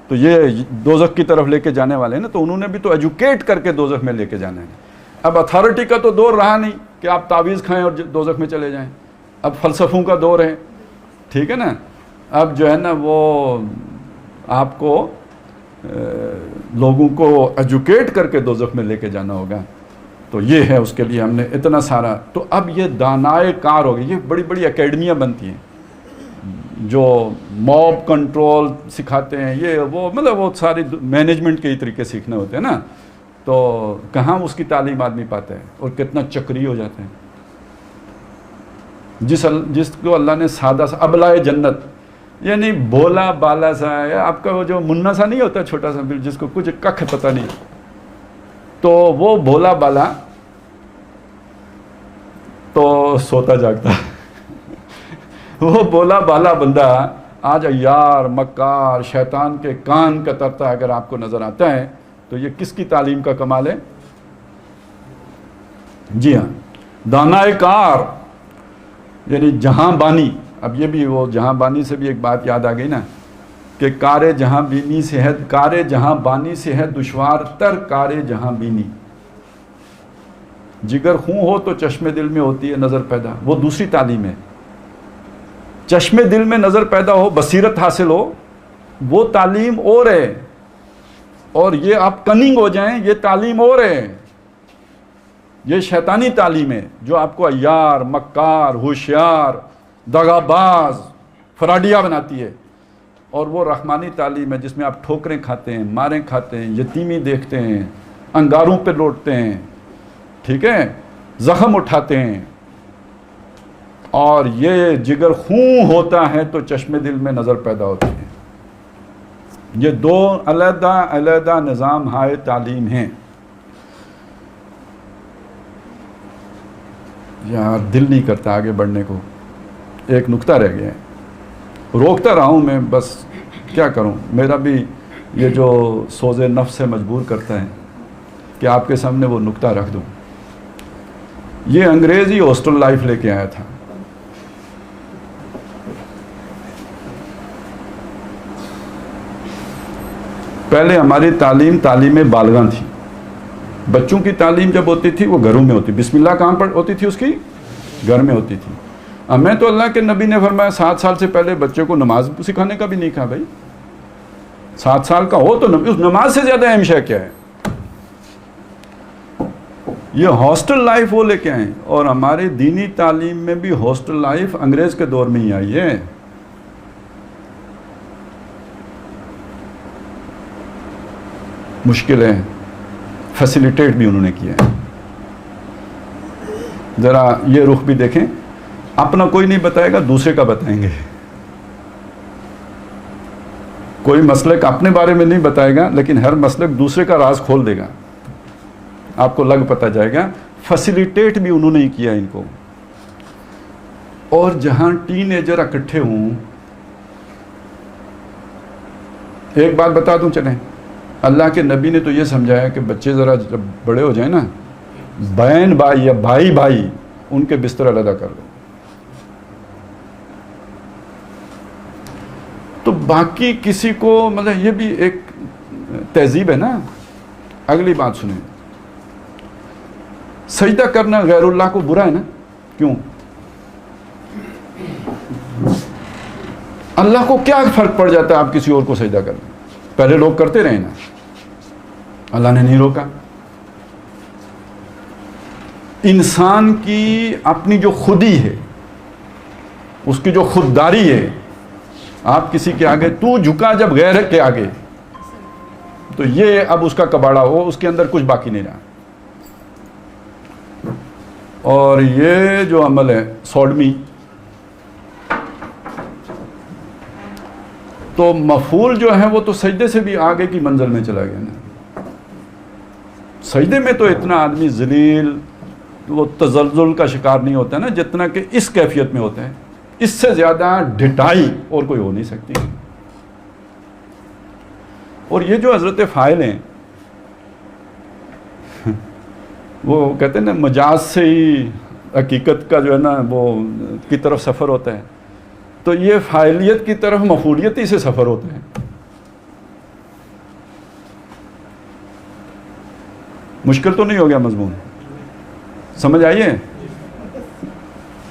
تو یہ دوزخ کی طرف لے کے جانے والے ہیں نا. تو انہوں نے بھی تو ایجوکیٹ کر کے دوزخ میں لے کے جانا ہے. اب اتھارٹی کا تو دور رہا نہیں کہ آپ تعویذ کھائیں اور دوزخ میں چلے جائیں. اب فلسفوں کا دور ہے، ٹھیک ہے نا. اب جو ہے نا وہ آپ کو لوگوں کو ایجوکیٹ کر کے دوزخ میں لے کے جانا ہوگا. تو یہ ہے، اس کے لیے ہم نے اتنا سارا. تو اب یہ دانائے کار ہو گئی. یہ بڑی بڑی اکیڈمیاں بنتی ہیں جو موب کنٹرول سکھاتے ہیں، یہ وہ مطلب وہ ساری مینجمنٹ کے ہی طریقے سیکھنے ہوتے ہیں نا. تو کہاں اس کی تعلیم آدمی پاتا ہے، اور کتنا چکری ہو جاتے ہیں. جس کو اللہ نے سادہ سا ابلائے جنت، یعنی بولا بالا سا ہے. آپ کا وہ جو منا سا نہیں ہوتا چھوٹا سا، جس کو کچھ ککھ پتہ نہیں، تو وہ بولا بالا تو سوتا جاگتا. وہ بولا بالا بندہ آج عیار مکار شیطان کے کان کترتا اگر آپ کو نظر آتا ہے تو یہ کس کی تعلیم کا کمال ہے؟ جی ہاں، دانائے کار یعنی جہاں بانی. اب یہ بھی وہ جہاں بانی سے بھی ایک بات یاد آ گئی نا کہ کار جہاں بینی سے ہے، کار جہاں بانی سے ہے دشوار تر کار جہاں بینی. جگر خون ہو تو چشم دل میں ہوتی ہے نظر پیدا. وہ دوسری تعلیم ہے. چشم دل میں نظر پیدا ہو، بصیرت حاصل ہو، وہ تعلیم اور ہے. اور یہ آپ کننگ ہو جائیں، یہ تعلیم اور ہے. یہ شیطانی تعلیم ہے جو آپ کو عیار مکار ہوشیار دغا باز فراڈیا بناتی ہے. اور وہ رحمانی تعلیم ہے جس میں آپ ٹھوکریں کھاتے ہیں، ماریں کھاتے ہیں، یتیمی دیکھتے ہیں، انگاروں پہ لوٹتے ہیں، ٹھیک ہے، زخم اٹھاتے ہیں. اور یہ جگر خون ہوتا ہے تو چشم دل میں نظر پیدا ہوتی ہے. یہ دو علیحدہ علیحدہ نظام ہائے تعلیم ہیں. یار دل نہیں کرتا آگے بڑھنے کو. ایک نکتہ رہ گیا ہے، روکتا رہا ہوں میں، بس کیا کروں. میرا بھی یہ جو سوز نفس سے مجبور کرتا ہے کہ آپ کے سامنے وہ نکتہ رکھ دوں. یہ انگریزی ہاسٹل لائف لے کے آیا تھا. پہلے ہماری تعلیم بالغاں تھی. بچوں کی تعلیم جب ہوتی تھی وہ گھروں میں ہوتی. بسم اللہ کہاں پر ہوتی تھی؟ اس کی گھر میں ہوتی تھی. ہمیں تو اللہ کے نبی نے فرمایا 7 سال سے پہلے بچے کو نماز سکھانے کا بھی نہیں کہا. بھائی 7 سال کا ہو تو اس نماز سے زیادہ اہم شے کیا ہے؟ یہ ہاسٹل لائف وہ لے کے آئیں. اور ہمارے دینی تعلیم میں بھی ہاسٹل لائف انگریز کے دور میں ہی آئی ہے. مشکل ہے، فیسیلیٹیٹ بھی انہوں نے کیا ہے. ذرا یہ رخ بھی دیکھیں، اپنا کوئی نہیں بتائے گا، دوسرے کا بتائیں گے. کوئی مسلک اپنے بارے میں نہیں بتائے گا، لیکن ہر مسلک دوسرے کا راز کھول دے گا. آپ کو لگ پتہ جائے گا. فیسیلیٹیٹ بھی انہوں نے ہی کیا ان کو. اور جہاں ٹین ایجر اکٹھے ہوں، ایک بات بتا دوں چلیں، اللہ کے نبی نے تو یہ سمجھایا کہ بچے ذرا جب بڑے ہو جائیں نا، بہن بھائی یا بھائی بھائی ان کے بستر علیحدہ کر دو. تو باقی کسی کو مطلب یہ بھی ایک تہذیب ہے نا. اگلی بات سنیں، سجدہ کرنا غیر اللہ کو برا ہے نا. کیوں؟ اللہ کو کیا فرق پڑ جاتا ہے آپ کسی اور کو سجدہ کرنا؟ پہلے لوگ کرتے رہے نا، اللہ نے نہیں روکا. انسان کی اپنی جو خودی ہے، اس کی جو خودداری ہے، آپ کسی کے آگے تو جھکا جب غیر کے آگے، تو یہ اب اس کا کباڑا ہو، اس کے اندر کچھ باقی نہیں رہا. اور یہ جو عمل ہے سوڈمی، تو مفعول جو ہے وہ تو سجدے سے بھی آگے کی منزل میں چلا گیا نا. سجدے میں تو اتنا آدمی ذلیل، وہ تزلزل کا شکار نہیں ہوتا نا جتنا کہ اس کیفیت میں ہوتا ہے. اس سے زیادہ ڈٹائی اور کوئی ہو نہیں سکتی. اور یہ جو حضرت فاعل ہیں، وہ کہتے ہیں نا مجاز سے ہی حقیقت کا جو ہے نا وہ کی طرف سفر ہوتا ہے. تو یہ فاعلیت کی طرف مفعولیت ہی سے سفر ہوتا ہے. مشکل تو نہیں ہو گیا مضمون؟ سمجھ آئیے؟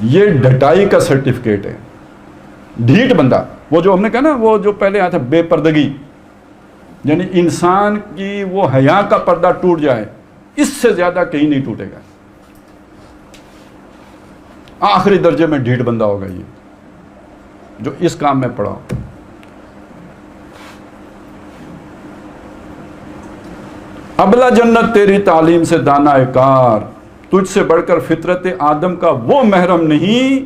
یہ ڈھٹائی کا سرٹیفکیٹ ہے. ڈھیٹ بندہ، وہ جو ہم نے کہا نا، وہ جو پہلے آیا تھا بے پردگی، یعنی انسان کی وہ حیا کا پردہ ٹوٹ جائے، اس سے زیادہ کہیں نہیں ٹوٹے گا. آخری درجے میں ڈھیٹ بندہ ہوگا یہ جو اس کام میں پڑا ہو. ابلا جنت تیری تعلیم سے دانا کار، تجھ سے بڑھ کر فطرت آدم کا وہ محرم نہیں.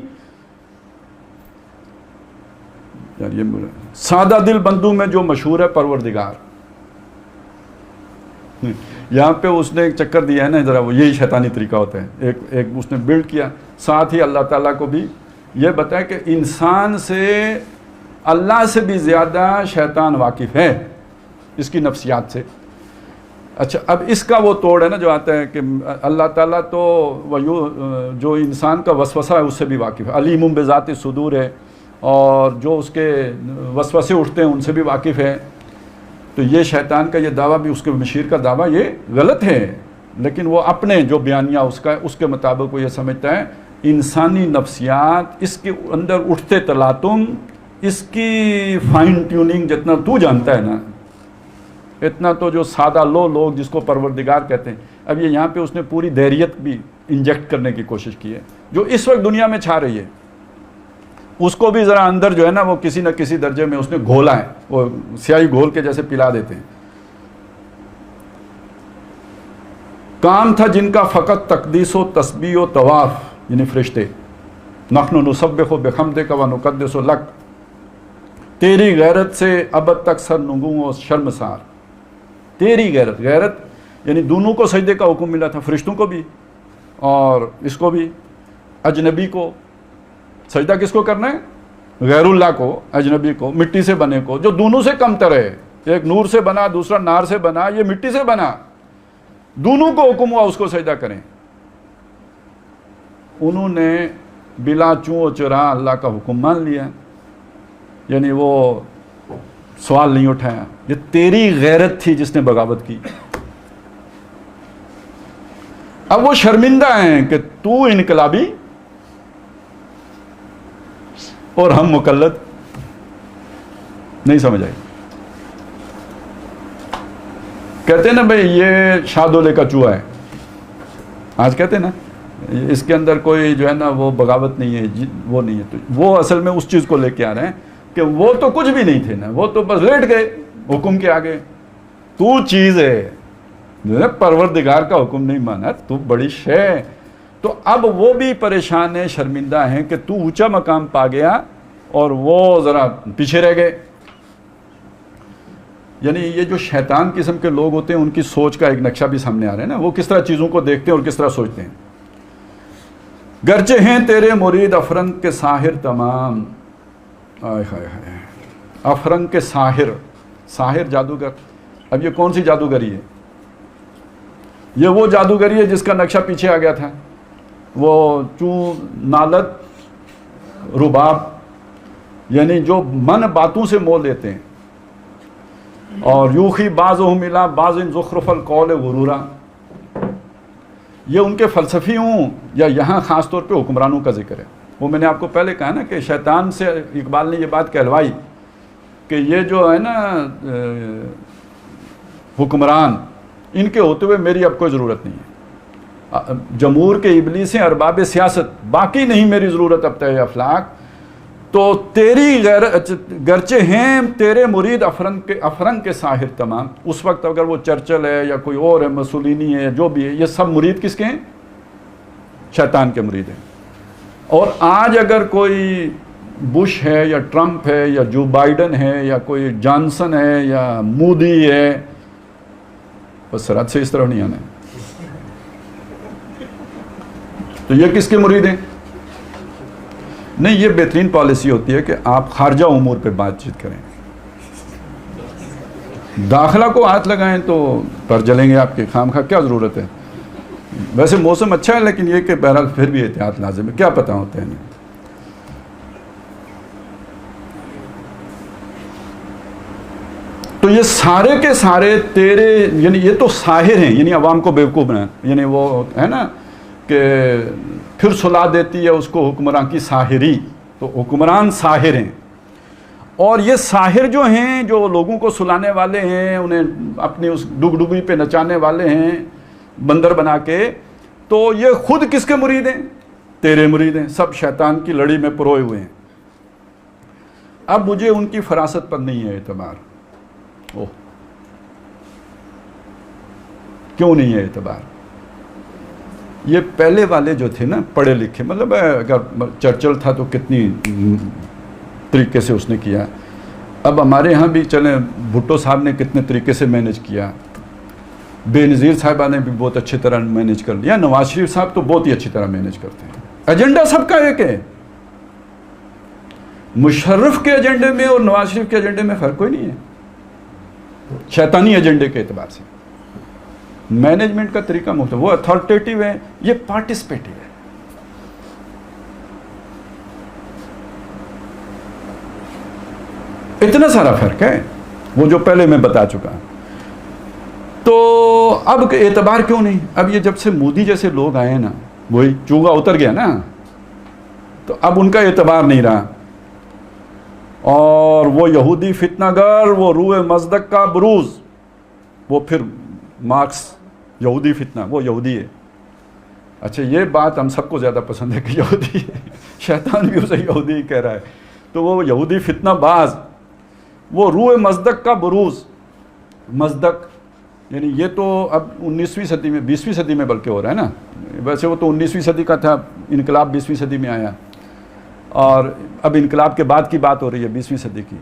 یار یہ سادہ دل بندوں میں جو مشہور ہے پروردگار. یہاں پہ اس نے ایک چکر دیا ہے نا ذرا، وہ یہی شیطانی طریقہ ہوتا ہے. ایک اس نے بلڈ کیا، ساتھ ہی اللہ تعالیٰ کو بھی یہ بتایا کہ انسان سے اللہ سے بھی زیادہ شیطان واقف ہے اس کی نفسیات سے. اچھا، اب اس کا وہ توڑ ہے نا جو آتا ہے کہ اللہ تعالیٰ تو جو انسان کا وسوسہ ہے اس سے بھی واقف ہے، علیم بذات صدور ہے، اور جو اس کے وسوسے اٹھتے ہیں ان سے بھی واقف ہے. تو یہ شیطان کا یہ دعویٰ بھی، اس کے مشیر کا دعویٰ یہ غلط ہے. لیکن وہ اپنے جو بیانیہ اس کے مطابق وہ یہ سمجھتا ہے انسانی نفسیات، اس کے اندر اٹھتے تلاطم، اس کی فائن ٹیوننگ جتنا تو جانتا ہے نا، اتنا تو جو سادہ لوگ جس کو پروردگار کہتے ہیں. اب یہ یہاں پہ اس نے پوری دہریت بھی انجیکٹ کرنے کی کوشش کی ہے جو اس وقت دنیا میں چھا رہی ہے. اس کو بھی ذرا اندر جو ہے نا وہ کسی نہ کسی درجے میں اس نے گھولا ہے، وہ سیاہی گھول کے جیسے پلا دیتے ہیں. کام تھا جن کا فقط تقدیس و تسبیح و طواف، یعنی فرشتے. نحن نسبح بحمدک و نقدس لک، تیری غیرت سے ابد تک سر نگوں و شرمسار. تیری غیرت یعنی دونوں کو سجدے کا حکم ملا تھا، فرشتوں کو بھی اور اس کو بھی. اجنبی کو سجدہ کس کو کرنا ہے؟ غیر اللہ کو، اجنبی کو، مٹی سے بنے کو، جو دونوں سے کم تر ہے. ایک نور سے بنا، دوسرا نار سے بنا، یہ مٹی سے بنا. دونوں کو حکم ہوا اس کو سجدہ کریں. انہوں نے بلا چوں و چرا اللہ کا حکم مان لیا. یعنی وہ سوال نہیں اٹھایا. یہ تیری غیرت تھی جس نے بغاوت کی. اب وہ شرمندہ ہیں کہ تو انقلابی اور ہم مقلد. نہیں سمجھ آئی. کہتے ہیں نا بھئی یہ شادولے کا چوہا ہے, آج کہتے ہیں نا اس کے اندر کوئی جو ہے نا وہ بغاوت نہیں ہے, وہ نہیں ہے. تو وہ اصل میں اس چیز کو لے کے آ رہے ہیں کہ وہ تو کچھ بھی نہیں تھے نا, وہ تو بس لیٹ گئے حکم کے آگے. تو چیز ہے, پروردگار کا حکم نہیں مانا, تو بڑی شے. تو اب وہ بھی پریشان ہیں, شرمندہ ہیں کہ تو اونچا مقام پا گیا اور وہ ذرا پیچھے رہ گئے. یعنی یہ جو شیطان قسم کے لوگ ہوتے ہیں ان کی سوچ کا ایک نقشہ بھی سامنے آ رہا ہے نا, وہ کس طرح چیزوں کو دیکھتے ہیں اور کس طرح سوچتے ہیں. گرچہ ہیں تیرے مرید افرنگ کے ساحر تمام. آئے ہائے ہائے, افرنگ کے ساحر, ساحر جادوگر. اب یہ کون سی جادوگری ہے؟ یہ وہ جادوگری ہے جس کا نقشہ پیچھے آ گیا تھا. وہ چون نالت رباب, یعنی جو من باتوں سے مول لیتے ہیں. اور یوخی بعضهم الی بعض زخرف القول غرورا, یہ ان کے فلسفی ہوں یا یہاں خاص طور پہ حکمرانوں کا ذکر ہے. وہ میں نے آپ کو پہلے کہا نا کہ شیطان سے اقبال نے یہ بات کہلوائی کہ یہ جو ہے نا حکمران, ان کے ہوتے ہوئے میری اب کوئی ضرورت نہیں ہے. جمہور کے ابلیس ہیں, ارباب سیاست, باقی نہیں میری ضرورت اب تہ افلاک. تو تیری گرچہ ہیں تیرے مرید افرنگ کے ساحر تمام. اس وقت اگر وہ چرچل ہے یا کوئی اور ہے, مسولینی ہے, جو بھی ہے, یہ سب مرید کس کے ہیں؟ شیطان کے مرید ہیں. اور آج اگر کوئی بش ہے یا ٹرمپ ہے یا جو بائیڈن ہے یا کوئی جانسن ہے یا مودی ہے, بس سرحد سے اس طرح نہیں آنا ہے. تو یہ کس کے مرید ہیں؟ نہیں, یہ بہترین پالیسی ہوتی ہے کہ آپ خارجہ امور پہ بات چیت کریں. داخلہ کو ہاتھ لگائیں تو پر جلیں گے آپ کے, خام خواہ کیا ضرورت ہے. ویسے موسم اچھا ہے لیکن یہ کہ بہرحال پھر بھی احتیاط لازم ہے, کیا پتہ ہوتا ہے نہیں. تو یہ سارے کے سارے تیرے, یعنی یہ تو ساحر ہیں, یعنی عوام کو بیوقوف بنائیں. یعنی وہ ہے نا کہ پھر سلا دیتی ہے اس کو حکمران کی ساحری, تو حکمران ساحر ہیں. اور یہ ساحر جو ہیں, جو لوگوں کو سلانے والے ہیں, انہیں اپنی اس ڈگڈگی پہ نچانے والے ہیں بندر بنا کے, تو یہ خود کس کے مرید ہیں؟ تیرے مرید ہیں. سب شیطان کی لڑی میں پروئے ہوئے ہیں. اب مجھے ان کی فراست پر نہیں ہے اعتبار. کیوں نہیں ہے اعتبار؟ یہ پہلے والے جو تھے نا پڑھے لکھے, مطلب اگر چرچل تھا تو کتنی طریقے سے اس نے کیا. اب ہمارے ہاں بھی چلیں, بھٹو صاحب نے کتنے طریقے سے مینج کیا, بے نظیر صاحبہ نے بھی بہت اچھی طرح مینج کر لیا, نواز شریف صاحب تو بہت ہی اچھی طرح مینج کرتے ہیں. ایجنڈا سب کا ایک ہے. مشرف کے ایجنڈے میں اور نواز شریف کے ایجنڈے میں فرق کوئی نہیں ہے, شیطانی ایجنڈے کے اعتبار سے. مینجمنٹ کا طریقہ مختلف, وہ اتھارٹیٹیو ہے, یہ پارٹیسپیٹیو ہے. اتنا سارا فرق ہے, وہ جو پہلے میں بتا چکا. تو اب اعتبار کیوں نہیں؟ اب یہ جب سے مودی جیسے لوگ آئے نا, وہی چوغا اتر گیا نا, تو اب ان کا اعتبار نہیں رہا. اور وہ یہودی فتنہ گر, وہ روح مصدق کا بروز, وہ پھر مارکس یہودی فتنہ, وہ یہودی ہے. اچھا, یہ بات ہم سب کو زیادہ پسند ہے کہ یہودی ہے, شیطان بھی اسے یہودی ہی کہہ رہا ہے. تو وہ یہودی فتنہ باز, وہ روح مصدق کا بروز. مصدق یعنی یہ تو اب 19ویں صدی میں, 20ویں صدی میں بلکہ ہو رہا ہے نا. ویسے وہ تو 19ویں صدی کا تھا, انقلاب 20ویں صدی میں آیا, اور اب انقلاب کے بعد کی بات ہو رہی ہے 20ویں صدی کی.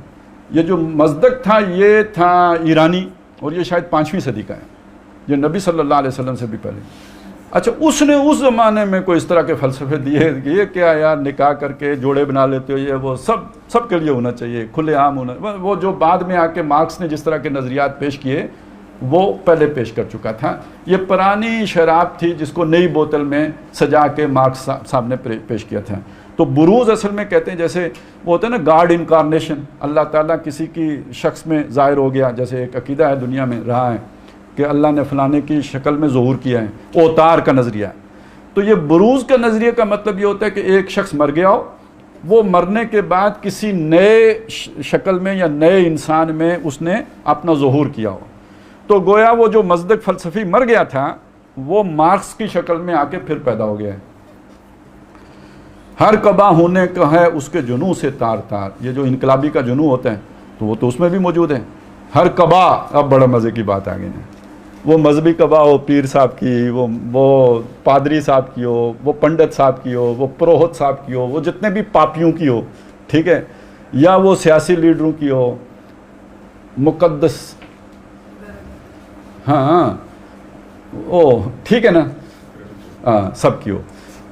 یہ جو مصدق تھا یہ تھا ایرانی, اور یہ شاید 5ویں صدی کا ہے, یہ نبی صلی اللہ علیہ وسلم سے بھی پہلے. اچھا, اس نے اس زمانے میں کوئی اس طرح کے فلسفے دیے کہ یہ کیا یار, نکاح کر کے جوڑے بنا لیتے ہو, یہ وہ سب کے لیے ہونا چاہیے, کھلے عام ہونا. وہ جو بعد میں آ کے مارکس نے جس طرح کے نظریات پیش کیے وہ پہلے پیش کر چکا تھا. یہ پرانی شراب تھی جس کو نئی بوتل میں سجا کے مارکس صاحب نے پیش کیا تھا. تو بروز اصل میں کہتے ہیں جیسے وہ ہوتا ہے نا گاڈ انکارنیشن، اللہ تعالیٰ کسی کی شخص میں ظاہر ہو گیا، جیسے ایک عقیدہ ہے دنیا میں رہا ہے کہ اللہ نے فلانے کی شکل میں ظہور کیا ہے، اوتار کا نظریہ ہے۔ تو یہ بروز کا نظریہ کا مطلب یہ ہوتا ہے کہ ایک شخص مر گیا ہو، وہ مرنے کے بعد کسی نئے شکل میں یا نئے انسان میں اس نے اپنا ظہور کیا ہو۔ تو گویا وہ جو مصدق فلسفی مر گیا تھا وہ مارکس کی شکل میں آ کے پھر پیدا ہو گیا ہے۔ ہر قبا ہونے کا ہے اس کے جنوں سے تار تار، یہ جو انقلابی کا جنوں ہوتا ہے تو وہ تو اس میں بھی موجود ہے۔ ہر قبا، اب بڑا مزے کی بات آ گئی ہے، وہ مذہبی قبا ہو پیر صاحب کی، وہ پادری صاحب کی ہو، وہ پنڈت صاحب کی ہو، وہ پروہت صاحب کی ہو، وہ جتنے بھی پاپیوں کی ہو، ٹھیک ہے، یا وہ سیاسی لیڈروں کی ہو، مقدس، ہاں او ٹھیک ہے نا، ہاں سب کی ہو،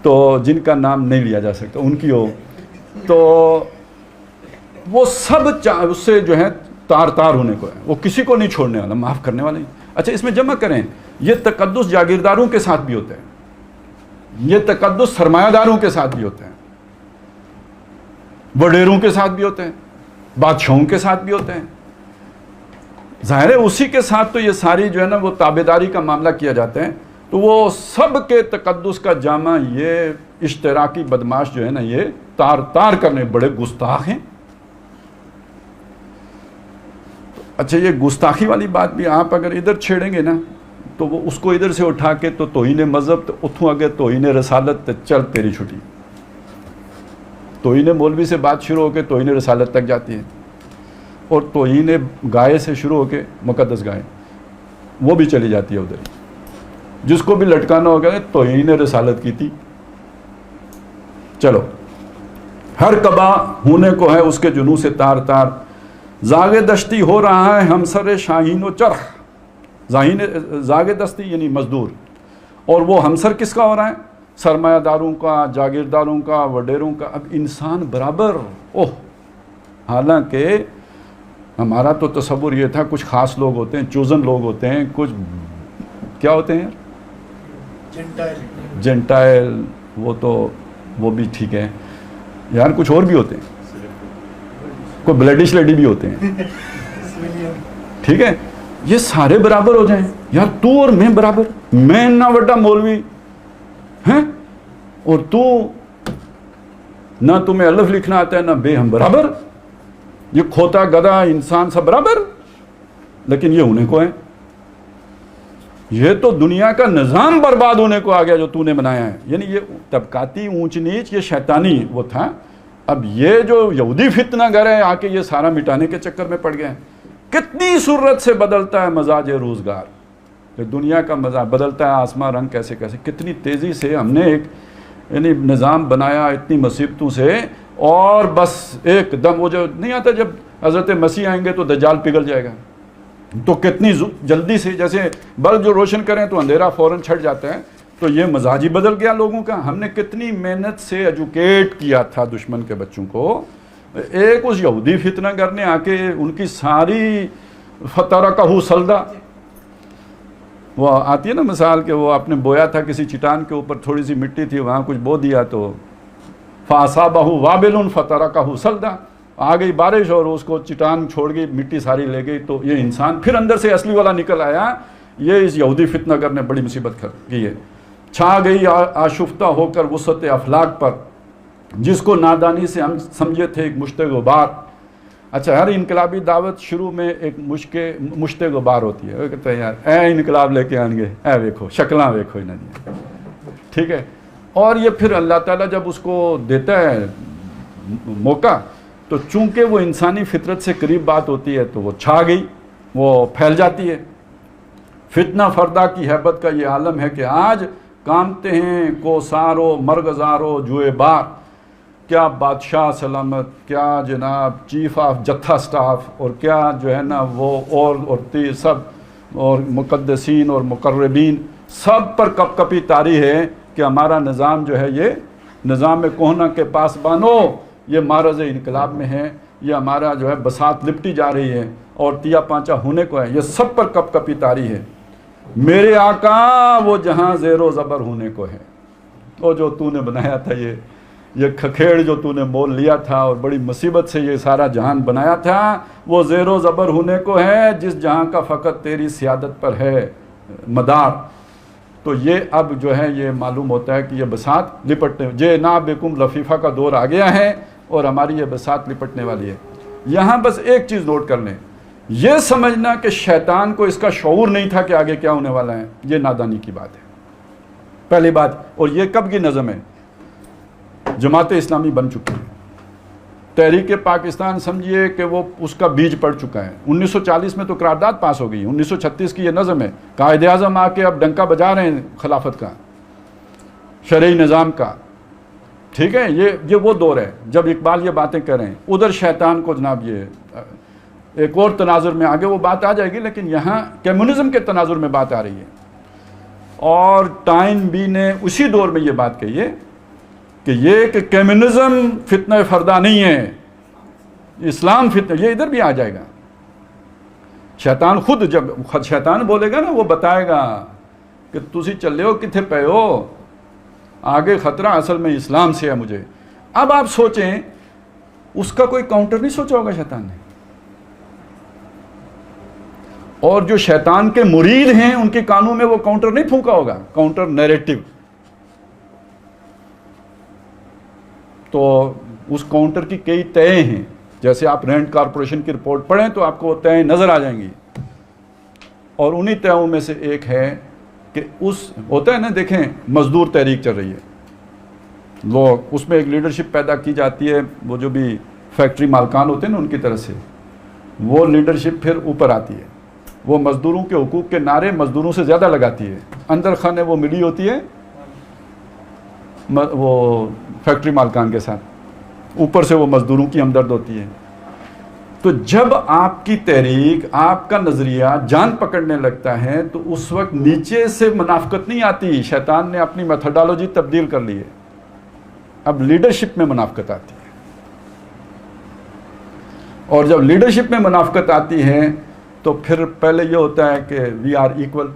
تو جن کا نام نہیں لیا جا سکتا ان کی ہو، تو وہ سب اس سے جو ہے تار تار ہونے کو ہے، وہ کسی کو نہیں چھوڑنے والا، معاف کرنے والا نہیں۔ اچھا اس میں جمع کریں، یہ تقدس جاگیرداروں کے ساتھ بھی ہوتا ہے، یہ تقدس سرمایہ داروں کے ساتھ بھی ہوتا ہے، وڈیروں کے ساتھ بھی ہوتے ہیں، بادشاہوں کے ساتھ بھی ہوتے ہیں۔ ظاہر ہے اسی کے ساتھ تو یہ ساری جو ہے نا وہ تابعداری کا معاملہ کیا جاتا ہے، تو وہ سب کے تقدس کا جامع یہ اشتراکی بدماش جو ہے نا یہ تار تار کرنے بڑے گستاخ ہیں۔ اچھا یہ گستاخی والی بات بھی آپ اگر ادھر چھیڑیں گے نا تو وہ اس کو ادھر سے اٹھا کے تو توہین مذہب تو اتھوں اگے توہین رسالت چل تیری چھٹی، توہین مولوی سے بات شروع ہو کے توہین رسالت تک جاتی ہے، اور توہین گائے سے شروع ہو کے مقدس گائے وہ بھی چلی جاتی ہے ادھر، جس کو بھی لٹکانا ہوگا توہین رسالت کی تھی۔ چلو، ہر قبا ہونے کو ہے اس کے جنوں سے تار تار، زاغ دشتی ہو رہا ہے ہمسر شاہین و چرخ، زاغ دستی یعنی مزدور، اور وہ ہمسر کس کا ہو رہا ہے؟ سرمایہ داروں کا، جاگیرداروں کا، وڈیروں کا۔ اب انسان برابر، اوہ، حالانکہ ہمارا تو تصور یہ تھا کچھ خاص لوگ ہوتے ہیں، چوزن لوگ ہوتے ہیں، کچھ کیا ہوتے ہیں جنٹائل، وہ بھی ٹھیک ہے یار، کچھ اور بھی ہوتے ہیں، کوئی بلیڈش لیڈی بھی ہوتے ہیں، ٹھیک ہے، یہ سارے برابر ہو جائیں یار، تو اور میں برابر، میں نہ بڑا مولوی ہیں اور تو نہ تمہیں الف لکھنا آتا ہے نہ بے، ہم برابر، یہ کھوتا گدھا انسان سب برابر، لیکن یہ ہونے کو ہے، یہ تو دنیا کا نظام برباد ہونے کو آ گیا جو تو نے بنایا ہے، یعنی یہ طبقاتی اونچ نیچ یہ شیطانی وہ تھا۔ اب یہ جو یہودی فتنہ گر ہے آ کے یہ سارا مٹانے کے چکر میں پڑ گئے ہیں۔ کتنی سرعت سے بدلتا ہے مزاج روزگار، کہ دنیا کا مزاج بدلتا ہے، آسمان رنگ کیسے کیسے، کتنی تیزی سے ہم نے ایک یعنی نظام بنایا اتنی مصیبتوں سے، اور بس ایک دم وہ جو نہیں آتا جب حضرت مسیح آئیں گے تو دجال پگھل جائے گا، تو کتنی جلدی سے جیسے بلب جو روشن کریں تو اندھیرا فوراً چھٹ جاتا ہے، تو یہ مزاج ہی بدل گیا لوگوں کا۔ ہم نے کتنی محنت سے ایجوکیٹ کیا تھا دشمن کے بچوں کو، ایک اس یہودی فتنہ گر نے آ کے ان کی ساری فترکہ سلدہ، وہ آتی ہے نا مثال کہ وہ آپ نے بویا تھا کسی چٹان کے اوپر، تھوڑی سی مٹی تھی وہاں کچھ بو دیا تو فَأَصَابَهُ وَابِلٌ فَتَرَكَهُ سَلْدًا، آ گئی بارش اور اس کو چٹان چھوڑ گئی، مٹی ساری لے گئی، تو یہ انسان پھر اندر سے اصلی والا نکل آیا۔ یہ اس یہودی فتنہ گر نے بڑی مصیبت کی ہے، چھا گئی آشفتہ ہو کر وسعت افلاک پر، جس کو نادانی سے ہم سمجھے تھے ایک مشت غبار۔ اچھا، ہر انقلابی دعوت شروع میں ایک مشت غبار ہوتی ہے، وہ کہتے ہیں یار اے انقلاب لے کے آئیں گے، اے ویکھو شکلاں ویکھو انہاں دی، ٹھیک ہے، اور یہ پھر اللہ تعالیٰ جب اس کو دیتا ہے موقع تو چونکہ وہ انسانی فطرت سے قریب بات ہوتی ہے تو وہ چھا گئی، وہ پھیل جاتی ہے۔ فتنہ فردہ کی ہیبت کا یہ عالم ہے کہ آج کامتے ہیں کوسارو مرغزارو جوئے بار، کیا بادشاہ سلامت، کیا جناب چیف آف جتھا سٹاف، اور کیا جو ہے نا وہ اور سب اور مقدسین اور مقربین، سب پر کپ کپی طاری ہے کہ ہمارا نظام جو ہے یہ نظام کوہنا کے پاس بانو، یہ معرض انقلاب میں ہے، یہ ہمارا جو ہے بساط لپٹی جا رہی ہے اور تیا پانچا ہونے کو ہے، یہ سب پر کپ کپی طاری ہے۔ میرے آقا وہ جہاں زیر و زبر ہونے کو ہے، وہ جو تو نے بنایا تھا یہ کھکھیڑ جو تو نے مول لیا تھا اور بڑی مصیبت سے یہ سارا جہان بنایا تھا، وہ زیر و زبر ہونے کو ہے جس جہاں کا فقط تیری سیادت پر ہے مدار۔ تو یہ اب جو ہے یہ معلوم ہوتا ہے کہ یہ بساط لپٹنے، جئنا بکم لفیفہ کا دور آ گیا ہے اور ہماری یہ بساط لپٹنے والی ہے۔ یہاں بس ایک چیز نوٹ کر لیں، یہ سمجھنا کہ شیطان کو اس کا شعور نہیں تھا کہ آگے کیا ہونے والا ہے، یہ نادانی کی بات ہے، پہلی بات۔ اور یہ کب کی نظم ہے؟ جماعت اسلامی بن چکی ہے، تحریک پاکستان سمجھیے کہ وہ اس کا بیج پڑ چکا ہے۔ 1940 میں تو قرارداد پاس ہو گئی، 1936 کی یہ نظم ہے، قائد اعظم آ کے اب ڈنکا بجا رہے ہیں خلافت کا، شرعی نظام کا، ٹھیک ہے۔ یہ وہ دور ہے جب اقبال یہ باتیں کر رہے ہیں۔ ادھر شیطان کو جناب یہ ایک اور تناظر میں آگے وہ بات آ جائے گی، لیکن یہاں کمیونزم کے تناظر میں بات آ رہی ہے۔ اور ٹائم بی نے اسی دور میں یہ بات کہی ہے کہ یہ کہ کمیونزم فتنہ فردہ نہیں ہے، اسلام فتنہ، یہ ادھر بھی آ جائے گا۔ شیطان خود جب شیطان بولے گا نا، وہ بتائے گا کہ تسی چلے ہو کتنے پے ہو، آگے خطرہ اصل میں اسلام سے ہے مجھے۔ اب آپ سوچیں اس کا کوئی کاؤنٹر نہیں سوچا ہوگا شیطان نے، اور جو شیطان کے مرید ہیں ان کے کانوں میں وہ کاؤنٹر نہیں پھونکا ہوگا، کاؤنٹر نیریٹو۔ تو اس کاؤنٹر کی کئی تہیں ہیں، جیسے آپ رینڈ کارپوریشن کی رپورٹ پڑھیں تو آپ کو وہ تہیں نظر آ جائیں گی، اور انہی تہوں میں سے ایک ہے کہ اس ہوتا ہے نا، دیکھیں مزدور تحریک چل رہی ہے، لوگ اس میں ایک لیڈرشپ پیدا کی جاتی ہے، وہ جو بھی فیکٹری مالکان ہوتے ہیں نا ان کی طرف سے، وہ لیڈرشپ پھر اوپر آتی ہے، وہ مزدوروں کے حقوق کے نعرے مزدوروں سے زیادہ لگاتی ہے، اندر خانے وہ ملی ہوتی ہے وہ فیکٹری مالکان کے ساتھ، اوپر سے وہ مزدوروں کی ہمدرد ہوتی ہے۔ تو جب آپ کی تحریک، آپ کا نظریہ جان پکڑنے لگتا ہے تو اس وقت نیچے سے منافقت نہیں آتی، شیطان نے اپنی میتھڈالوجی تبدیل کر لی ہے، اب لیڈرشپ میں منافقت آتی ہے، اور جب لیڈرشپ میں منافقت آتی ہے تو پھر پہلے یہ ہوتا ہے کہ وی آر ایکول،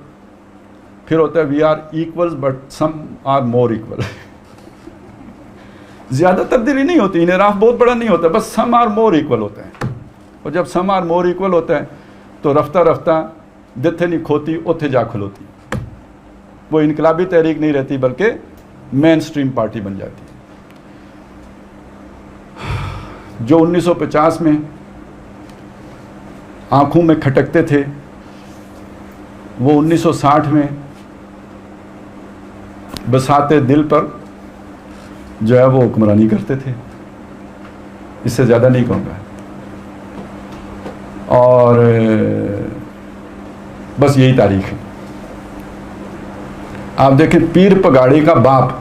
پھر ہوتا ہے we are equal but some are more equal, زیادہ تبدیلی نہیں ہوتی، انحراف بہت بڑا نہیں ہوتا، بس سم آر مور ایکول ہوتا ہے، اور جب سم آر مور ایکول ہوتا ہے تو رفتہ رفتہ جتھے نہیں کھوتی اتھے جا کھلوتی، وہ انقلابی تحریک نہیں رہتی بلکہ مین سٹریم پارٹی بن جاتی ہے۔ جو 1950 میں آنکھوں میں کھٹکتے تھے وہ 1960 میں بساط دل پر جو ہے وہ حکمرانی کرتے تھے، اس سے زیادہ نہیں کہوں گا۔ اور بس یہی تاریخ ہے۔ آپ دیکھیں پیر پگاڑی کا باپ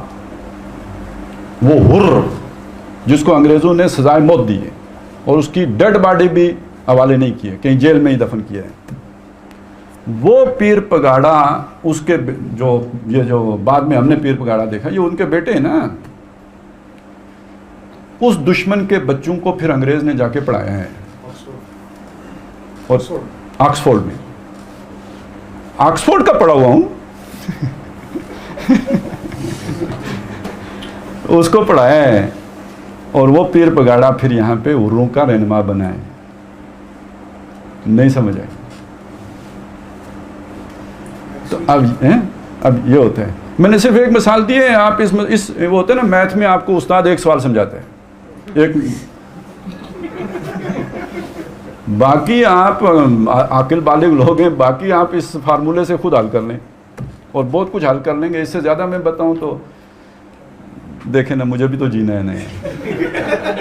وہ حر جس کو انگریزوں نے سزائے موت دی ہے اور اس کی ڈیڈ باڈی بھی حوالے نہیں کی ہے، کہیں جیل میں ہی دفن کیا ہے، وہ پیر پگاڑا اس کے یہ جو بعد میں ہم نے پیر پگاڑا دیکھا یہ ان کے بیٹے ہیں نا، اس دشمن کے بچوں کو پھر انگریز نے جا کے پڑھایا ہے، اور آکسفورڈ میں، آکسفورڈ کا پڑھا ہوا ہوں اس کو پڑھایا ہے، اور وہ پیر پگاڑا پھر یہاں پہ حروں کا رہنما بنا ہے۔ نہیں سمجھ آئی؟ تو اب یہ ہوتا ہے، میں نے صرف ایک مثال دی ہے، آپ اس وہ ہوتا ہے نا میتھ میں آپ کو استاد ایک سوال سمجھاتا ہے، ایک باقی آپ عاقل بالغ لوگ ہیں، باقی آپ اس فارمولے سے خود حل کر لیں اور بہت کچھ حل کر لیں گے۔ اس سے زیادہ میں بتاؤں تو دیکھیں نا، مجھے بھی تو جینا ہے نہیں